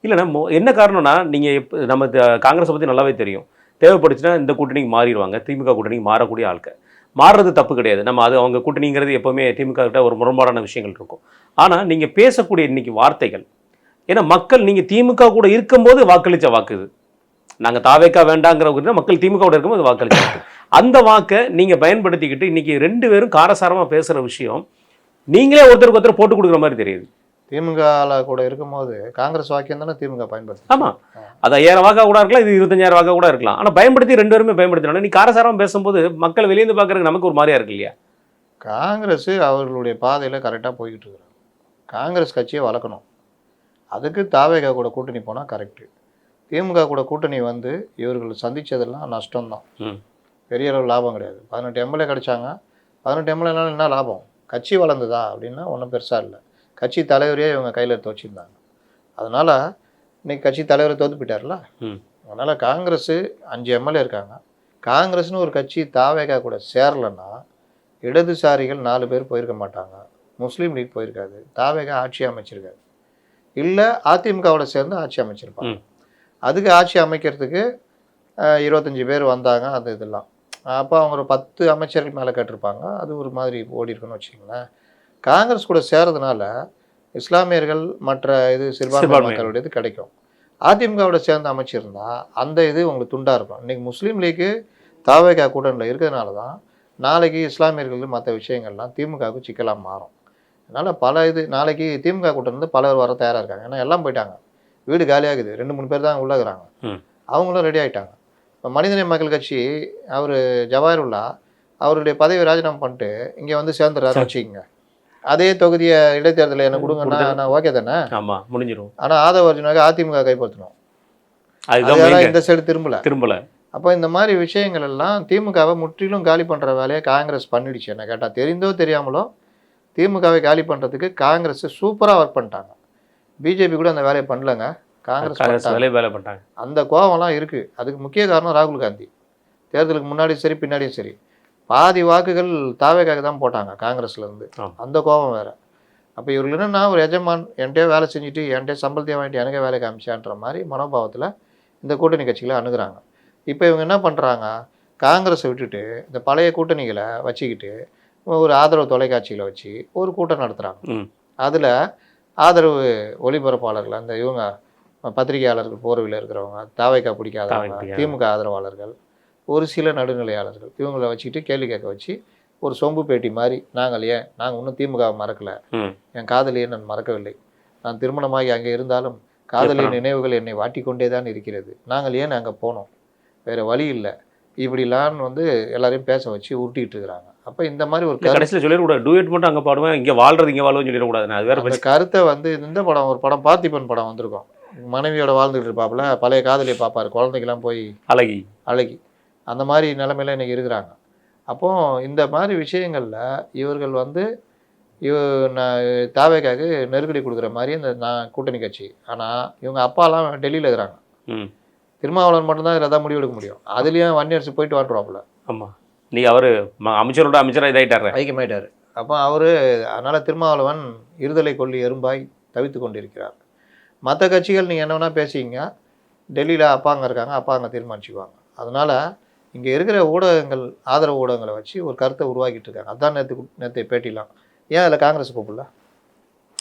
இல்லைன்னா என்ன காரணம்னா, நீங்கள் நம்ம காங்கிரஸை பற்றி நல்லாவே தெரியும். தேவைப்படுச்சுன்னா இந்த கூட்டணிக்கு மாறிடுவாங்க. திமுக கூட்டணிக்கு மாறக்கூடிய ஆட்கள் மாறுறது தப்பு கிடையாது. நம்ம அது அவங்க கூட்டணிங்கிறது எப்போவுமே திமுக கிட்ட ஒரு முரண்பாடான விஷயங்கள் இருக்கும். ஆனால் நீங்கள் பேசக்கூடிய இன்னைக்கு வார்த்தைகள், ஏன்னா மக்கள் நீங்கள் திமுக கூட இருக்கும்போது வாக்களித்த வாக்கு இது. நாங்கள் தாவேக்கா வேண்டாங்கிற மக்கள் திமுக கூட இருக்கும்போது வாக்களித்த வாக்கு. அந்த வாக்கை நீங்கள் பயன்படுத்திக்கிட்டு இன்னைக்கு 2 பேரும் காரசாரமாக பேசுகிற விஷயம் நீங்களே ஒருத்தருக்கு போட்டு கொடுக்குற மாதிரி தெரியுது. திமுக கூட இருக்கும்போது காங்கிரஸ் வாக்கியம் தானே திமுக பயன்படுத்தி. ஆமாம், அது 5000 வாக்கா கூட இருக்கலாம், இது 25000 வாக்கா கூட இருக்கலாம். ஆனால் பயன்படுத்தி 2 பேருமே பயன்படுத்தினாலும் நீ காரசாரம் பேசும்போது மக்கள் வெளியேந்து பார்க்குறதுக்கு நமக்கு ஒரு மாதிரியா இருக்கு இல்லையா? காங்கிரஸ் அவர்களுடைய பாதையில் கரெக்டாக போய்கிட்டு இருக்கிறாங்க. காங்கிரஸ் கட்சியை வளர்க்கணும். அதுக்கு தாவேகா கூட கூட்டணி போனால் கரெக்டு. திமுக கூட கூட்டணி வந்து இவர்கள் சந்தித்ததெல்லாம் நஷ்டம்தான். பெரிய அளவு லாபம் கிடையாது. 18 எம்எல்ஏ கிடைச்சாங்க. 18 எம்எல்ஏனாலும் என்ன லாபம்? கட்சி வளர்ந்ததா அப்படின்னா ஒன்றும் பெருசாக இல்லை. கட்சி தலைவரையே இவங்க கையில் எடுத்து வச்சுருந்தாங்க. அதனால் இன்னைக்கு கட்சி தலைவரை தோற்று போயிட்டார்ல. அதனால் காங்கிரஸ் 5 எம்எல்ஏ இருக்காங்க. காங்கிரஸ்னு ஒரு கட்சி தாவேகா கூட சேரலைன்னா இடதுசாரிகள் 4 பேர் போயிருக்க மாட்டாங்க. முஸ்லீம் லீக் போயிருக்காது. தாவேகா ஆட்சி அமைச்சிருக்காது. இல்லை அதிமுகவோட சேர்ந்து ஆட்சி அமைச்சிருப்பாங்க. அதுக்கு ஆட்சி அமைக்கிறதுக்கு 25 பேர் வந்தாங்க. அது இதெல்லாம் அப்போ அவங்க ஒரு 10 அமைச்சர்கள் மேலே கேட்டிருப்பாங்க. அது ஒரு மாதிரி ஓடி இருக்குன்னு வச்சுக்கோங்களேன். காங்கிரஸ் கூட சேர்றதுனால இஸ்லாமியர்கள் மற்ற சிறுபான்மை மக்களுடைய இது கிடைக்கும். அதிமுகவோட சேர்ந்து அமைச்சிருந்தா அந்த இது உங்களுக்கு துண்டாக இருக்கும். இன்றைக்கி முஸ்லீம் லீக்கு தாவேகா கூட்டணியில் இருக்கிறதுனால தான் நாளைக்கு இஸ்லாமியர்கள் மற்ற விஷயங்கள்லாம் திமுகவுக்கு சிக்கலாக மாறும். அதனால் பல நாளைக்கு திமுக கூட்டணி பலர் வர தயாராக இருக்காங்க. ஏன்னா எல்லாம் போயிட்டாங்க, வீடு காலியாகுது. 2-3 பேர் தான் உள்ளாகிறாங்க. அவங்களும் ரெடி ஆகிட்டாங்க. இப்போ மனிதநேய மக்கள் கட்சி அவர் ஜவாஹிருல்லா அவருடைய பதவி ராஜினாமா பண்ணிட்டு இங்கே வந்து சேர்ந்துடுறாரு வச்சுக்கோங்க. அதே தொகுதியை இடைத்தேர்தலில் என்ன கொடுங்கன்னா நான் ஓகே தானே? ஆமாம், முடிஞ்சிடும். ஆனால் ஆதவ அர்ஜுனாக அதிமுக கைப்பற்றணும். அதெல்லாம் இந்த சைடு திரும்பல. அப்போ இந்த மாதிரி விஷயங்கள் எல்லாம் திமுகவை முற்றிலும் காலி பண்ணுற வேலையை காங்கிரஸ் பண்ணிடுச்சு. என்ன கேட்டால் தெரிந்தோ தெரியாமலோ திமுகவை காலி பண்ணுறதுக்கு காங்கிரஸ் சூப்பராக ஒர்க் பண்ணிட்டாங்க. பிஜேபி கூட அந்த வேலையை பண்ணலங்க, காங்கிரஸ் வேலை பண்ணிட்டாங்க. அந்த கோவம்லாம் இருக்குது. அதுக்கு முக்கிய காரணம் ராகுல் காந்தி. தேர்தலுக்கு முன்னாடியும் சரி பின்னாடியும் சரி பாதி வாக்குகள் தாவேக்காக தான் போட்டாங்க காங்கிரஸ்லேருந்து. அந்த கோபம் வேறு. அப்போ இவர்கள் என்னன்னா ஒரு எஜமான் என்கிட்டே வேலை செஞ்சுட்டு என்கிட்டே சம்பளத்தையே வாங்கிட்டு எனக்கே வேலை காமிச்சான்ற மாதிரி மனோபாவத்தில் இந்த கூட்டணி கட்சிகளை அணுகுறாங்க. இப்போ இவங்க என்ன பண்ணுறாங்க, காங்கிரஸை விட்டுட்டு இந்த பழைய கூட்டணிகளை வச்சுக்கிட்டு ஒரு ஆதரவு தொலைக்காட்சிகளை வச்சு ஒரு கூட்டம் நடத்துகிறாங்க. அதில் ஆதரவு ஒளிபரப்பாளர்கள் அந்த இவங்க பத்திரிகையாளர்கள் போர்வையில் இருக்கிறவங்க, தாவேக்கா பிடிக்காதவங்க, திமுக ஆதரவாளர்கள், ஒரு சில நடுநிலையாளர்கள் இவங்களை வச்சுக்கிட்டு கேள்வி கேட்க வச்சு ஒரு சொம்பு பேட்டி மாதிரி நாங்கள் இன்னும் திமுகவை மறக்கலை, என் காதலியை நான் மறக்கவில்லை, நான் திருமணமாகி அங்கே இருந்தாலும் காதலியின் நினைவுகள் என்னை வாட்டிக்கொண்டே தான் இருக்கிறது, நாங்கள் ஏன் அங்கே போனோம், வேறு வழி இல்லை, இப்படிலாம் வந்து எல்லாரையும் பேச வச்சு உருட்டிட்டு இருக்கிறாங்க. அப்போ இந்த மாதிரி ஒரு கடைசியில் சொல்லிடக்கூடாது, டூயட் மட்டும் அங்கே பாடுவேன், இங்கே வாழ்றது இங்கே வாழ்வேன்னு சொல்லிடக்கூடாது. அது வேற அந்த கருத்தை வந்து இந்த படம் ஒரு படம் பார்த்திபன் படம் வந்திருக்கும். மனைவியோட வாழ்ந்துட்டு இருப்பாப்புல, பழைய காதலியை பார்ப்பாரு, குழந்தைக்கெல்லாம் போய் அழகி அந்த மாதிரி நிலைமையில இன்னைக்கு இருக்கிறாங்க. அப்போ இந்த மாதிரி விஷயங்கள்ல இவர்கள் வந்து தாவேக்காக்கு நெருக்கடி கொடுக்குற மாதிரி இந்த கூட்டணி கட்சி. ஆனால் இவங்க அப்பாலாம் டெல்லியில் இருக்கிறாங்க. திருமாவளவன் மட்டும்தான் இதில் தான் முடிவெடுக்க முடியும். அதுலேயும் வன்னியரசு போயிட்டு வாட்டுருவாப்புல. ஆமாம், நீ அவர் அமைச்சராக இதாயிட்டார், ஐக்கியமாயிட்டார். அப்போ அவர் அதனால் திருமாவளவன் இருதலை கொல்லி எறும்பாய் தவித்து கொண்டிருக்கிறார். மற்ற கட்சிகள் நீங்கள் என்ன வேணால் பேசிங்க, டெல்லியில் அப்பாங்க இருக்காங்க, அப்பாங்க தீர்மானிச்சுக்குவாங்க. அதனால் இங்கே இருக்கிற ஊடகங்கள், ஆதரவு ஊடகங்களை வச்சு ஒரு கருத்தை உருவாக்கிட்டு இருக்காங்க. அதுதான் நேற்று பேட்டிலாம். ஏன் அதில் காங்கிரஸ் கூப்பிடல?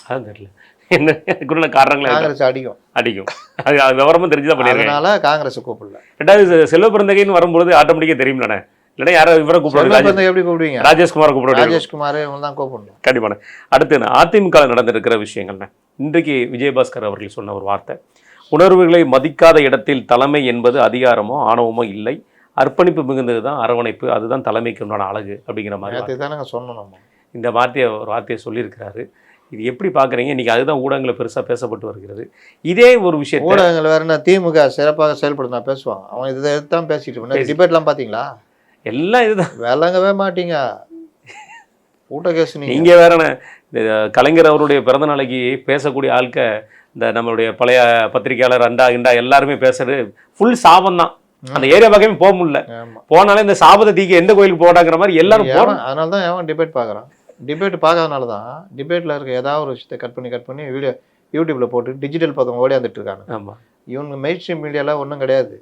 அதான் தெரியல என்ன காரணங்களே. காங்கிரஸ் அடிக்கும் அது விவரமும் தெரிஞ்சுதான் பண்ணிடுறேன். அதனால காங்கிரஸ் கூப்பிடல. ரெண்டாவது செல்வ பிறந்தகைன்னு வரும்போது ஆட்டோமேட்டிக்காக தெரியும்லண்ணே. இல்லைன்னா யாரும் இவரை கூப்பிடுவாங்க, எப்படி கூப்பிடுவீங்க? ராஜேஷ்குமாரை கூப்பிடுவாங்க. ராஜேஷ்குமார் இவங்க தான் கூப்பிடணும். கண்டிப்பான. அடுத்து அதிமுக நடந்திருக்கிற விஷயங்கள்ண்ணே. இன்றைக்கு விஜயபாஸ்கர் அவர்கள் சொன்ன ஒரு வார்த்தை, உணர்வுகளை மதிக்காத இடத்தில் தலைமை என்பது அதிகாரமோ ஆணவமோ இல்லை, அர்ப்பணிப்பு மிகுந்தது தான் அரவணைப்பு, அதுதான் தலைமைக்கு உண்டான அழகு அப்படிங்கிற மாதிரி தானே சொன்னோம். இந்த வார்த்தையை சொல்லியிருக்கிறாரு. இது எப்படி பார்க்குறீங்க? இன்றைக்கி அதுதான் ஊடகங்களை பெருசாக பேசப்பட்டு வருகிறது. இதே ஒரு விஷயம் ஊடகங்கள் வேறு என்ன, திமுக சிறப்பாக செயல்படுத்தினா பேசுவாங்க. அவன் இதை தான் பேசிட்டு இருப்பான். டிபேட்லாம் பார்த்தீங்களா? எல்லாம் இதுதான், விளங்கவே மாட்டீங்க. ஊட்டகேசு இங்கே வேறண்ணே. இந்த கலைஞர் அவருடைய பிறந்த நாளைக்கு பேசக்கூடிய ஆட்க இந்த நம்மளுடைய பழைய பத்திரிகையாளர் அண்டா எல்லாருமே பேசுறது ஃபுல் சாபம் தான். அந்த ஏரியா பக்கமே போக முடியல. போனாலே இந்த சாபத்தை தீக்க எந்த கோயிலுக்கு போடாங்கிற மாதிரி எல்லாரும் போகிறோம். அதனால தான் எவன் டிபேட் பார்க்குறான். டிபேட் பார்க்காதனால தான் டிபேட்டில் இருக்க ஏதாவது ஒரு விஷயத்தை கட் பண்ணி வீடியோ யூடியூப்பில் போட்டு டிஜிட்டல் பக்கம் ஓடியாந்துட்டு இருக்காங்க. ஆமாம், இவங்க மெயின் ஸ்ட்ரீம் மீடியாலாம் ஒன்றும் கிடையாது.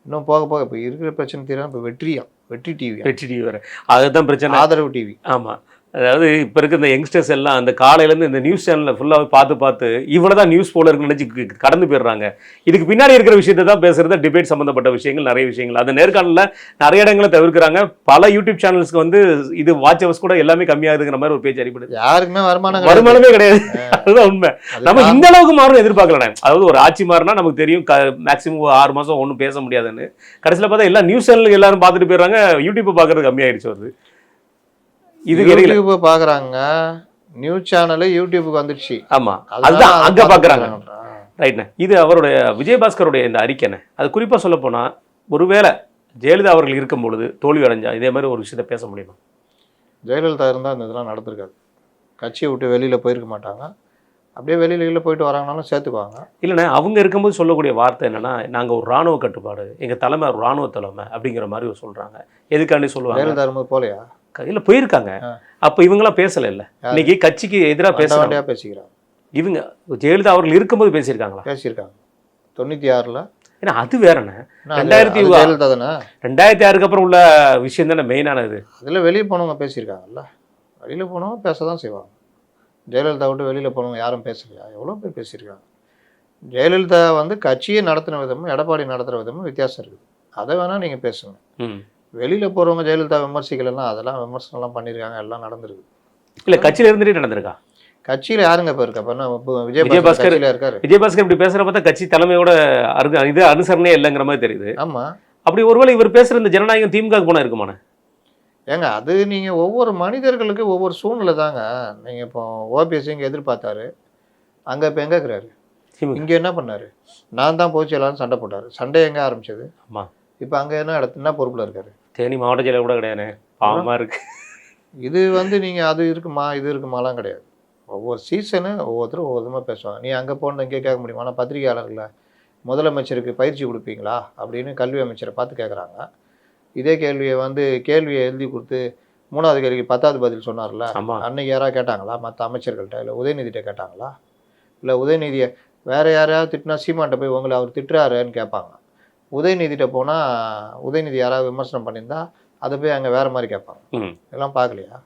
இன்னும் போக போக இப்போ இருக்கிற பிரச்சனை தீரும். இப்போ வெற்றி டிவி வேறு, அதுதான் பிரச்சனை. ஆதரவு டிவி. ஆமாம், அதாவது இப்போ இருக்க இந்த யங்ஸ்டர்ஸ் எல்லாம் அந்த காலையிலேருந்து இந்த நியூஸ் சேனலில் ஃபுல்லாக பார்த்து இவ்வளோ தான் நியூஸ் போல இருக்குன்னு நினச்சி கடந்து போயிடுறாங்க. இதுக்கு பின்னாடி இருக்கிற விஷயத்தை தான் பேசுகிறது. டிபேட் சம்மந்தப்பட்ட விஷயங்கள், நிறைய விஷயங்கள் அந்த நேர்காணலில் நிறைய இடங்களை தவிர்க்கிறாங்க. பல யூடியூப் சேனல்ஸ்க்கு வந்து இது வாட்ச் ஹவர்ஸ் கூட எல்லாமே கம்மியாகுதுங்கிற மாதிரி ஒரு பேச்சு அடிப்படுது. யாருக்குமே வருமானமே கிடையாது. அதுதான் உண்மை. நம்ம இந்த அளவுக்கு மாறும் எதிர்பார்க்கல. அதாவது ஒரு ஆட்சி மாறினா நமக்கு தெரியும் மேக்ஸிமம் 6 மாதம் ஒன்றும் பேச முடியாதுன்னு. கடைசியில் பார்த்தா எல்லா நியூஸ் சேனலுக்கு எல்லாரும் பார்த்துட்டு போயிடுறாங்க. யூடியூப்பை பார்க்குறது கம்மியாயிடுச்சு வருது. இது யூடியூப்பை பார்க்குறாங்க. நியூஸ் சேனலு யூடியூபுக்கு வந்துடுச்சு. ஆமாம், அதுதான் அங்கே பார்க்குறாங்க. ரைட்ண்ணே. இது அவருடைய விஜயபாஸ்கருடைய இந்த அறிக்கைண்ணே. அது குறிப்பாக சொல்ல போனால், ஒருவேளை ஜெயலலிதா அவர்கள் இருக்கும் பொழுது தோல்வி அடைஞ்சா இதே மாதிரி ஒரு விஷயத்தை பேச முடியுமா? ஜெயலலிதா இருந்தால் இந்த இதெல்லாம் நடந்திருக்காது. கட்சியை விட்டு வெளியில் போயிருக்க மாட்டாங்க. அப்படியே வெளியில் போயிட்டு வராங்கனாலும் சேர்த்துக்குவாங்க. இல்லைண்ணே, அவங்க இருக்கும்போது சொல்லக்கூடிய வார்த்தை என்னன்னா, நாங்கள் ஒரு இராணுவ கட்டுப்பாடு, எங்கள் தலைமை ஒரு இராணுவ தலைமை அப்படிங்கிற மாதிரி சொல்கிறாங்க. எதுக்காண்டி சொல்லுவாங்க? ஜெயலலிதா இருக்கும்போது போலையா? இல்லை, போயிருக்காங்க. அப்போ இவங்களாம் பேசலை. இல்லை, இன்னைக்கு கட்சிக்கு எதிராக பேசிக்கிறாங்க. இவங்க ஜெயலலிதா அவர்கள் இருக்கும்போது பேசியிருக்காங்க. 96ல். ஏன்னா அது வேறண்ணே. 2006க்கு அப்புறம் உள்ள விஷயம் தானே மெயினானது. அதில் வெளியே போனவங்க பேசியிருக்காங்கல்ல. வெளியில் போனவங்க பேச தான் செய்வாங்க. ஜெயலலிதா விட்டு வெளியில் போனவங்க யாரும் பேசலையா? எவ்வளோ பேர் பேசியிருக்காங்க. ஜெயலலிதா வந்து கட்சியை நடத்தின விதமும் எடப்பாடி நடத்துகிற விதமும் வித்தியாசம் இருக்குது. அதை வேணால் நீங்கள் பேசுங்க. வெளியில் போகிறவங்க ஜெயலலிதா விமர்சிக்கலாம், அதெல்லாம் விமர்சனம்லாம் பண்ணியிருக்காங்க, எல்லாம் நடந்திருக்கு. இல்லை, கட்சியில் இருந்துகிட்டே நடந்திருக்கா? கட்சியில் யாருங்க இப்போ இருக்கா? இப்போ விஜயபாஸ்கர் இருக்காரு. விஜயபாஸ்கர் இப்படி பேசுகிற பார்த்தா கட்சி தலைமையோட இது அனுசரணையே இல்லைங்கிற மாதிரி தெரியுது. ஆமாம், அப்படி ஒருவேளை இவர் பேசுகிற இந்த ஜனநாயகம் திமுக போனால் இருக்குமாண்ணே? ஏங்க அது நீங்கள் ஒவ்வொரு மனிதர்களுக்கு ஒவ்வொரு சூழ்நிலை தாங்க. நீங்கள் இப்போ ஓபிஎஸ் இங்கே எதிர்பார்த்தாரு, அங்கே இப்போ எங்கே இருக்கிறாரு? இங்கே என்ன பண்ணார்? நான் தான் போச்சு எல்லாரும் சண்டை போட்டார். சண்டை எங்கே ஆரம்பிச்சது? ஆமாம், இப்போ அங்கே என்ன பொறுப்பில் இருக்காரு? தேனி மாவட்ட செயலர் கூட கிடையாது. பாவமாக இருக்கு. இது வந்து நீங்கள் அது இருக்குமா இது இருக்குமாலாம் கிடையாது. ஒவ்வொரு சீசனு ஒவ்வொருத்தரும் ஒவ்வொரு விதமாக பேசுவாங்க. நீ அங்கே போகணும் இங்கே கேட்க முடியுமா? ஆனால் பத்திரிகையாளர்களை முதலமைச்சருக்கு பயிற்சி கொடுப்பீங்களா அப்படின்னு கல்வி அமைச்சரை பார்த்து கேட்குறாங்க. இதே கேள்வியை எழுதி கொடுத்து 3வது கேள்வி 10வது பதில் சொன்னார்ல, அன்னைக்கு யாராவது கேட்டாங்களா? மற்ற அமைச்சர்கள்ட்ட இல்லை உதயநிதிட்ட கேட்டாங்களா? இல்லை உதயநிதியை வேறு யாரையாவது திட்டினா சீமான்ட்ட போய் உங்களை அவர் திட்டுறாருன்னு கேட்பாங்க. உதயநிதிட்ட போனால் உதயநிதி யாராவது விமர்சனம் பண்ணியிருந்தா அதை போய் அங்கே வேறு மாதிரி கேட்பாங்க. இதெல்லாம் பார்க்கலையா?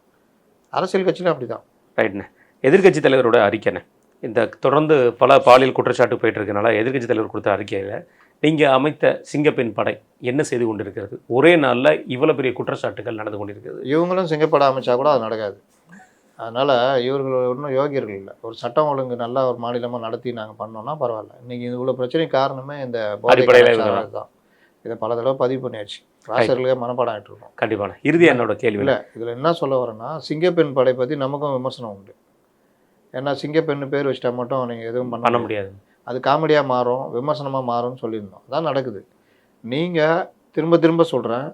அரசியல் கட்சியிலும் அப்படி தான். ரைட்ண்ணே. எதிர்க்கட்சி தலைவரோட அறிக்கைண்ணே, இந்த தொடர்ந்து பல பாலியல் குற்றச்சாட்டு போயிட்டு இருக்கனால எதிர்க்கட்சி தலைவர் கொடுத்த அறிக்கையில் நீங்கள் அமைத்த சிங்கப்பெண் படை என்ன செய்து கொண்டிருக்கிறது? ஒரே நாளில் இவ்வளோ பெரிய குற்றச்சாட்டுகள் நடந்து கொண்டிருக்கிறது. இவங்களும் சிங்கப்படை அமைச்சா கூட அது நடக்காது. அதனால் இவர்கள் ஒன்றும் யோகியர்கள் இல்லை. ஒரு சட்டம் ஒழுங்கு நல்லா ஒரு மாநிலமாக நடத்தி நாங்கள் பண்ணோம்னா பரவாயில்ல. இன்றைக்கி இவ்வளோ பிரச்சனைக்கு காரணமே இந்த போதை தான். இதை பல தடவை பதிவு பண்ணியாச்சு, வாசகர்களுக்கே மனப்பாடம் ஆகிட்டு இருக்கோம். கண்டிப்பான இறுதியாக என்னோட கேள்வி இல்லை, இதில் என்ன சொல்ல வரேன்னா, சிங்கப்பெண் படை பற்றி நமக்கும் விமர்சனம் உண்டு. ஏன்னா சிங்கப்பெண்ணு பேர் வச்சிட்டா மட்டும் நீங்கள் எதுவும் பண்ண முடியாது. அது காமெடியாக மாறும், விமர்சனமாக மாறும்னு சொல்லியிருந்தோம். அதான் நடக்குது. நீங்கள் திரும்ப திரும்ப சொல்கிறேன்,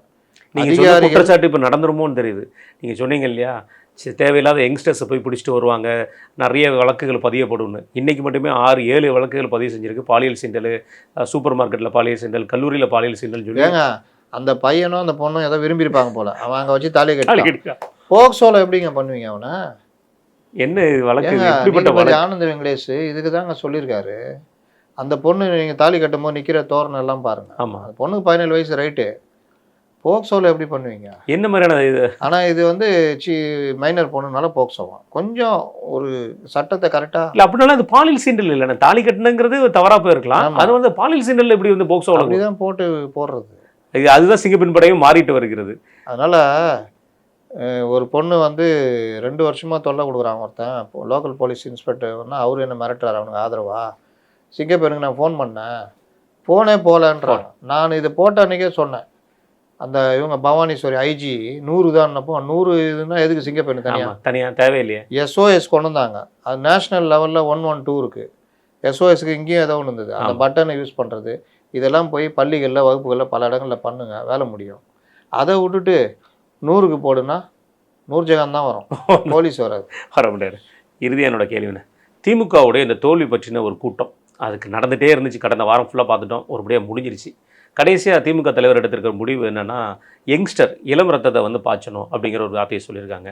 நீங்கள் சொல்ற குற்றச்சாட்டு இப்போ நடந்துருமோன்னு தெரியுது. நீங்கள் சொன்னீங்க இல்லையா, தேவையில்லாத யங்ஸ்டர்ஸை போய் பிடிச்சிட்டு வருவாங்க, நிறைய வழக்குகள் பதியப்படும்னு. இன்றைக்கி மட்டுமே 6-7 வழக்குகள் பதிவு செஞ்சுருக்கு. பாலியல் சீண்டல், சூப்பர் மார்க்கெட்டில் பாலியல் சீண்டல், கல்லூரியில் பாலியல் சீண்டல் சொல்லி. ஏங்க அந்த பையனும் அந்த பொண்ணும் ஏதோ விரும்பியிருப்பாங்க போல, அவன் அங்கே வச்சு தாலி கட்டி போக்சோல எப்படிங்க பண்ணுவீங்க அவனை? என்ன வழக்கு? எப்படிப்பட்ட வழக்கு? ஆனந்த் வெங்கடேஷ் இதுக்கு தாங்க சொல்லியிருக்காரு, அந்த பொண்ணு நீங்கள் தாலி கட்டும் போது நிற்கிற தோரணம் எல்லாம் பாருங்கள். ஆமாம், அந்த பொண்ணுக்கு 17 வயசு, ரைட்டு. போக்சோவில் எப்படி பண்ணுவீங்க? என்ன மாதிரியான இது? ஆனால் இது வந்து மைனர் பொண்ணுனால போக்சோவான். கொஞ்சம் ஒரு சட்டத்தை கரெக்டாக இல்லை, அப்படின்னாலும் அது பாலியல் சீண்டல் இல்லைண்ணே. தாலி கட்டினங்கிறது தவறாக போயிருக்கலாம். அது வந்து பாலியல் சீண்டல் எப்படி வந்து போக்சோ அப்படிதான் போட்டு போடுறது. அதுதான் சிங்கப்பெண் படையும் மாறிட்டு வருகிறது. அதனால் ஒரு பொண்ணு வந்து 2 வருஷமாக தொல்லை கொடுக்குறான் ஒருத்தன், லோக்கல் போலீஸ் இன்ஸ்பெக்டர்னா அவரு என்ன மிரட்டுறாரு அவனுக்கு ஆதரவா. சிங்கப்பெண்ணுக்கு நான் ஃபோன் பண்ணேன், ஃபோனே போகலன்றான். நான் இதை போட்ட அன்றைக்கே சொன்னேன், அந்த இவங்க பவானீஸ்வரி ஐஜி 100 தான்னப்போ 100 இதுன்னா எதுக்கு சிங்கப்பெண்ணு தனியாக தேவையில்லையே. SOS கொண்டு வந்தாங்க. அது நேஷ்னல் லெவலில் 112 இருக்குது. SOSக்கு இங்கேயும் ஏதோ ஒன்று இருந்தது, அந்த பட்டனை யூஸ் பண்ணுறது. இதெல்லாம் போய் பள்ளிகளில் வகுப்புகளில் பல இடங்களில் பண்ணுங்க, வேலை முடியும். அதை விட்டுட்டு 100க்கு போடுனா நூர்ஜஹான் தான் வரும், போலீஸ் வராது. வர முடியாது. இறுதியாக என்னோட கேள்விண்ணே, திமுகவுடைய இந்த தோல்வி பற்றின ஒரு கூட்டம் அதுக்கு நடந்துகிட்டே இருந்துச்சு. கடந்த வாரம் ஃபுல்லாக பார்த்துட்டோம், ஒருபடியாக முடிஞ்சிருச்சு. கடைசியாக திமுக தலைவர் எடுத்திருக்கிற முடிவு என்னென்னா, யங்ஸ்டர் இளம் ரத்தத்தை வந்து பாய்ச்சணும் அப்படிங்கிற ஒரு வார்த்தையை சொல்லியிருக்காங்க.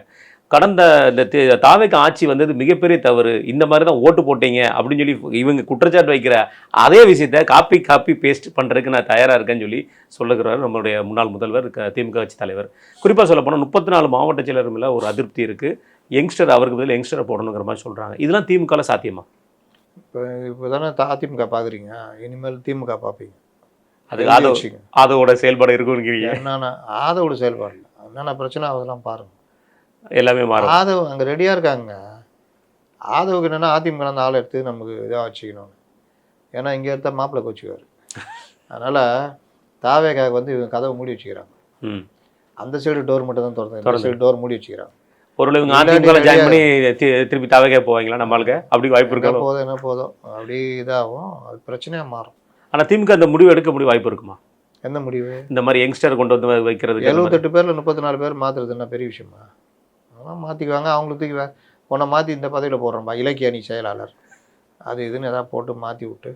கடந்த இந்த தாவேக்கு ஆட்சி வந்தது மிகப்பெரிய தவறு, இந்த மாதிரி தான் ஓட்டு போட்டீங்க அப்படின்னு சொல்லி இவங்க குற்றச்சாட்டு வைக்கிற அதே விஷயத்தை காப்பி பேஸ்ட் பண்ணுறதுக்கு நான் தயாராக இருக்கேன்னு சொல்லி சொல்லுகிறார் நம்மளுடைய முன்னாள் முதல்வர், திமுக கட்சி தலைவர். குறிப்பாக சொல்ல போனால் 34 மாவட்ட செயலர் மேலே ஒரு அதிருப்தி இருக்குது. யங்ஸ்டர் அவருக்கு பதில் யங்ஸ்டரை போடணுங்கிற மாதிரி சொல்கிறாங்க. இதெல்லாம் திமுகவில் சாத்தியமா? இப்போ தானே அதிமுக பார்க்குறீங்க, இனிமேல் திமுக பார்ப்பீங்க. அது ஆதவோட செயல்பாடு இருக்குங்கிறீங்க? என்னன்னா ஆதவோட செயல்பாடு இல்லை, என்னென்ன பிரச்சனை அதெல்லாம் பாருங்கள், எல்லாமே மாறும். ஆதவ் அங்கே ரெடியாக இருக்காங்க. ஆதவுக்கு என்னென்னா அதிமுக அந்த ஆளை எடுத்து நமக்கு இதாக வச்சுக்கணும்னு. ஏன்னா இங்கே எடுத்தால் மாப்பிள்ளை கோச்சிக்குவார். அதனால் தாவேக்காக வந்து இவங்க கதவை மூடி வச்சுக்கிறாங்க. அந்த சைடு டோர் மட்டும் தான் திறந்து, இந்த சைடு டோர் மூடி வச்சுக்கிறாங்க. ஒரு இவங்க அதிமுக ஜாயின் பண்ணி திருப்பி தாவேக்கா போவாங்களா நம்மளுக்கு? அப்படி வாய்ப்பு இருக்கா? போதும், என்ன போதும், அப்படி இதாகும், அது பிரச்சனையாக மாறும். ஆனால் திமுக அந்த முடிவு எடுக்க முடிய வாய்ப்பு இருக்குமா? எந்த முடிவு? இந்த மாதிரி யங்ஸ்டர் கொண்டு வந்து வைக்கிறது. 78 பேரில் 34 பேர் மாற்றுறது என்ன பெரிய விஷயமா? அதெல்லாம் மாற்றிக்குவாங்க. அவங்களுக்கு தூக்கி உன்னை மாற்றி இந்த பதவியில் போடுறோம்பா, இலக்கிய அணி செயலாளர் அது இதுன்னு எதாவது போட்டு மாற்றி விட்டு.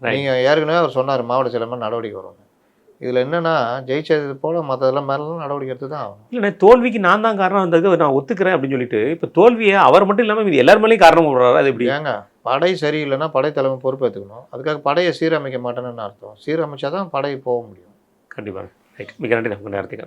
நீங்கள் ஏற்கனவே அவர் சொன்னார் மாவட்ட செயலர் நடவடிக்கை வருவாங்க. இதில் என்னென்னா ஜெயிச்சது போல் மற்றதெல்லாம் மேலாம் நடவடிக்கை எடுத்து தான் ஆகும். இல்லைண்ணே, தோல்விக்கு நான் தான் காரணம் வந்தது நான் ஒத்துக்கிறேன் அப்படின்னு சொல்லிட்டு இப்போ தோல்வியை அவர் மட்டும் இல்லாமல் இது எல்லார் மேலேயும் காரணம் விடுறாரு. அது எப்படி? ஏங்க படை சரியில்லைன்னா படைத்தலைமை பொறுப்பேற்றுக்கணும். அதுக்காக படையை சீரமைக்க மாட்டேன்னு அர்த்தம். சீரமைச்சா தான் படை போக முடியும். கண்டிப்பாக. ரைட், மிக நன்றி. நம்ம நேரத்துக்கு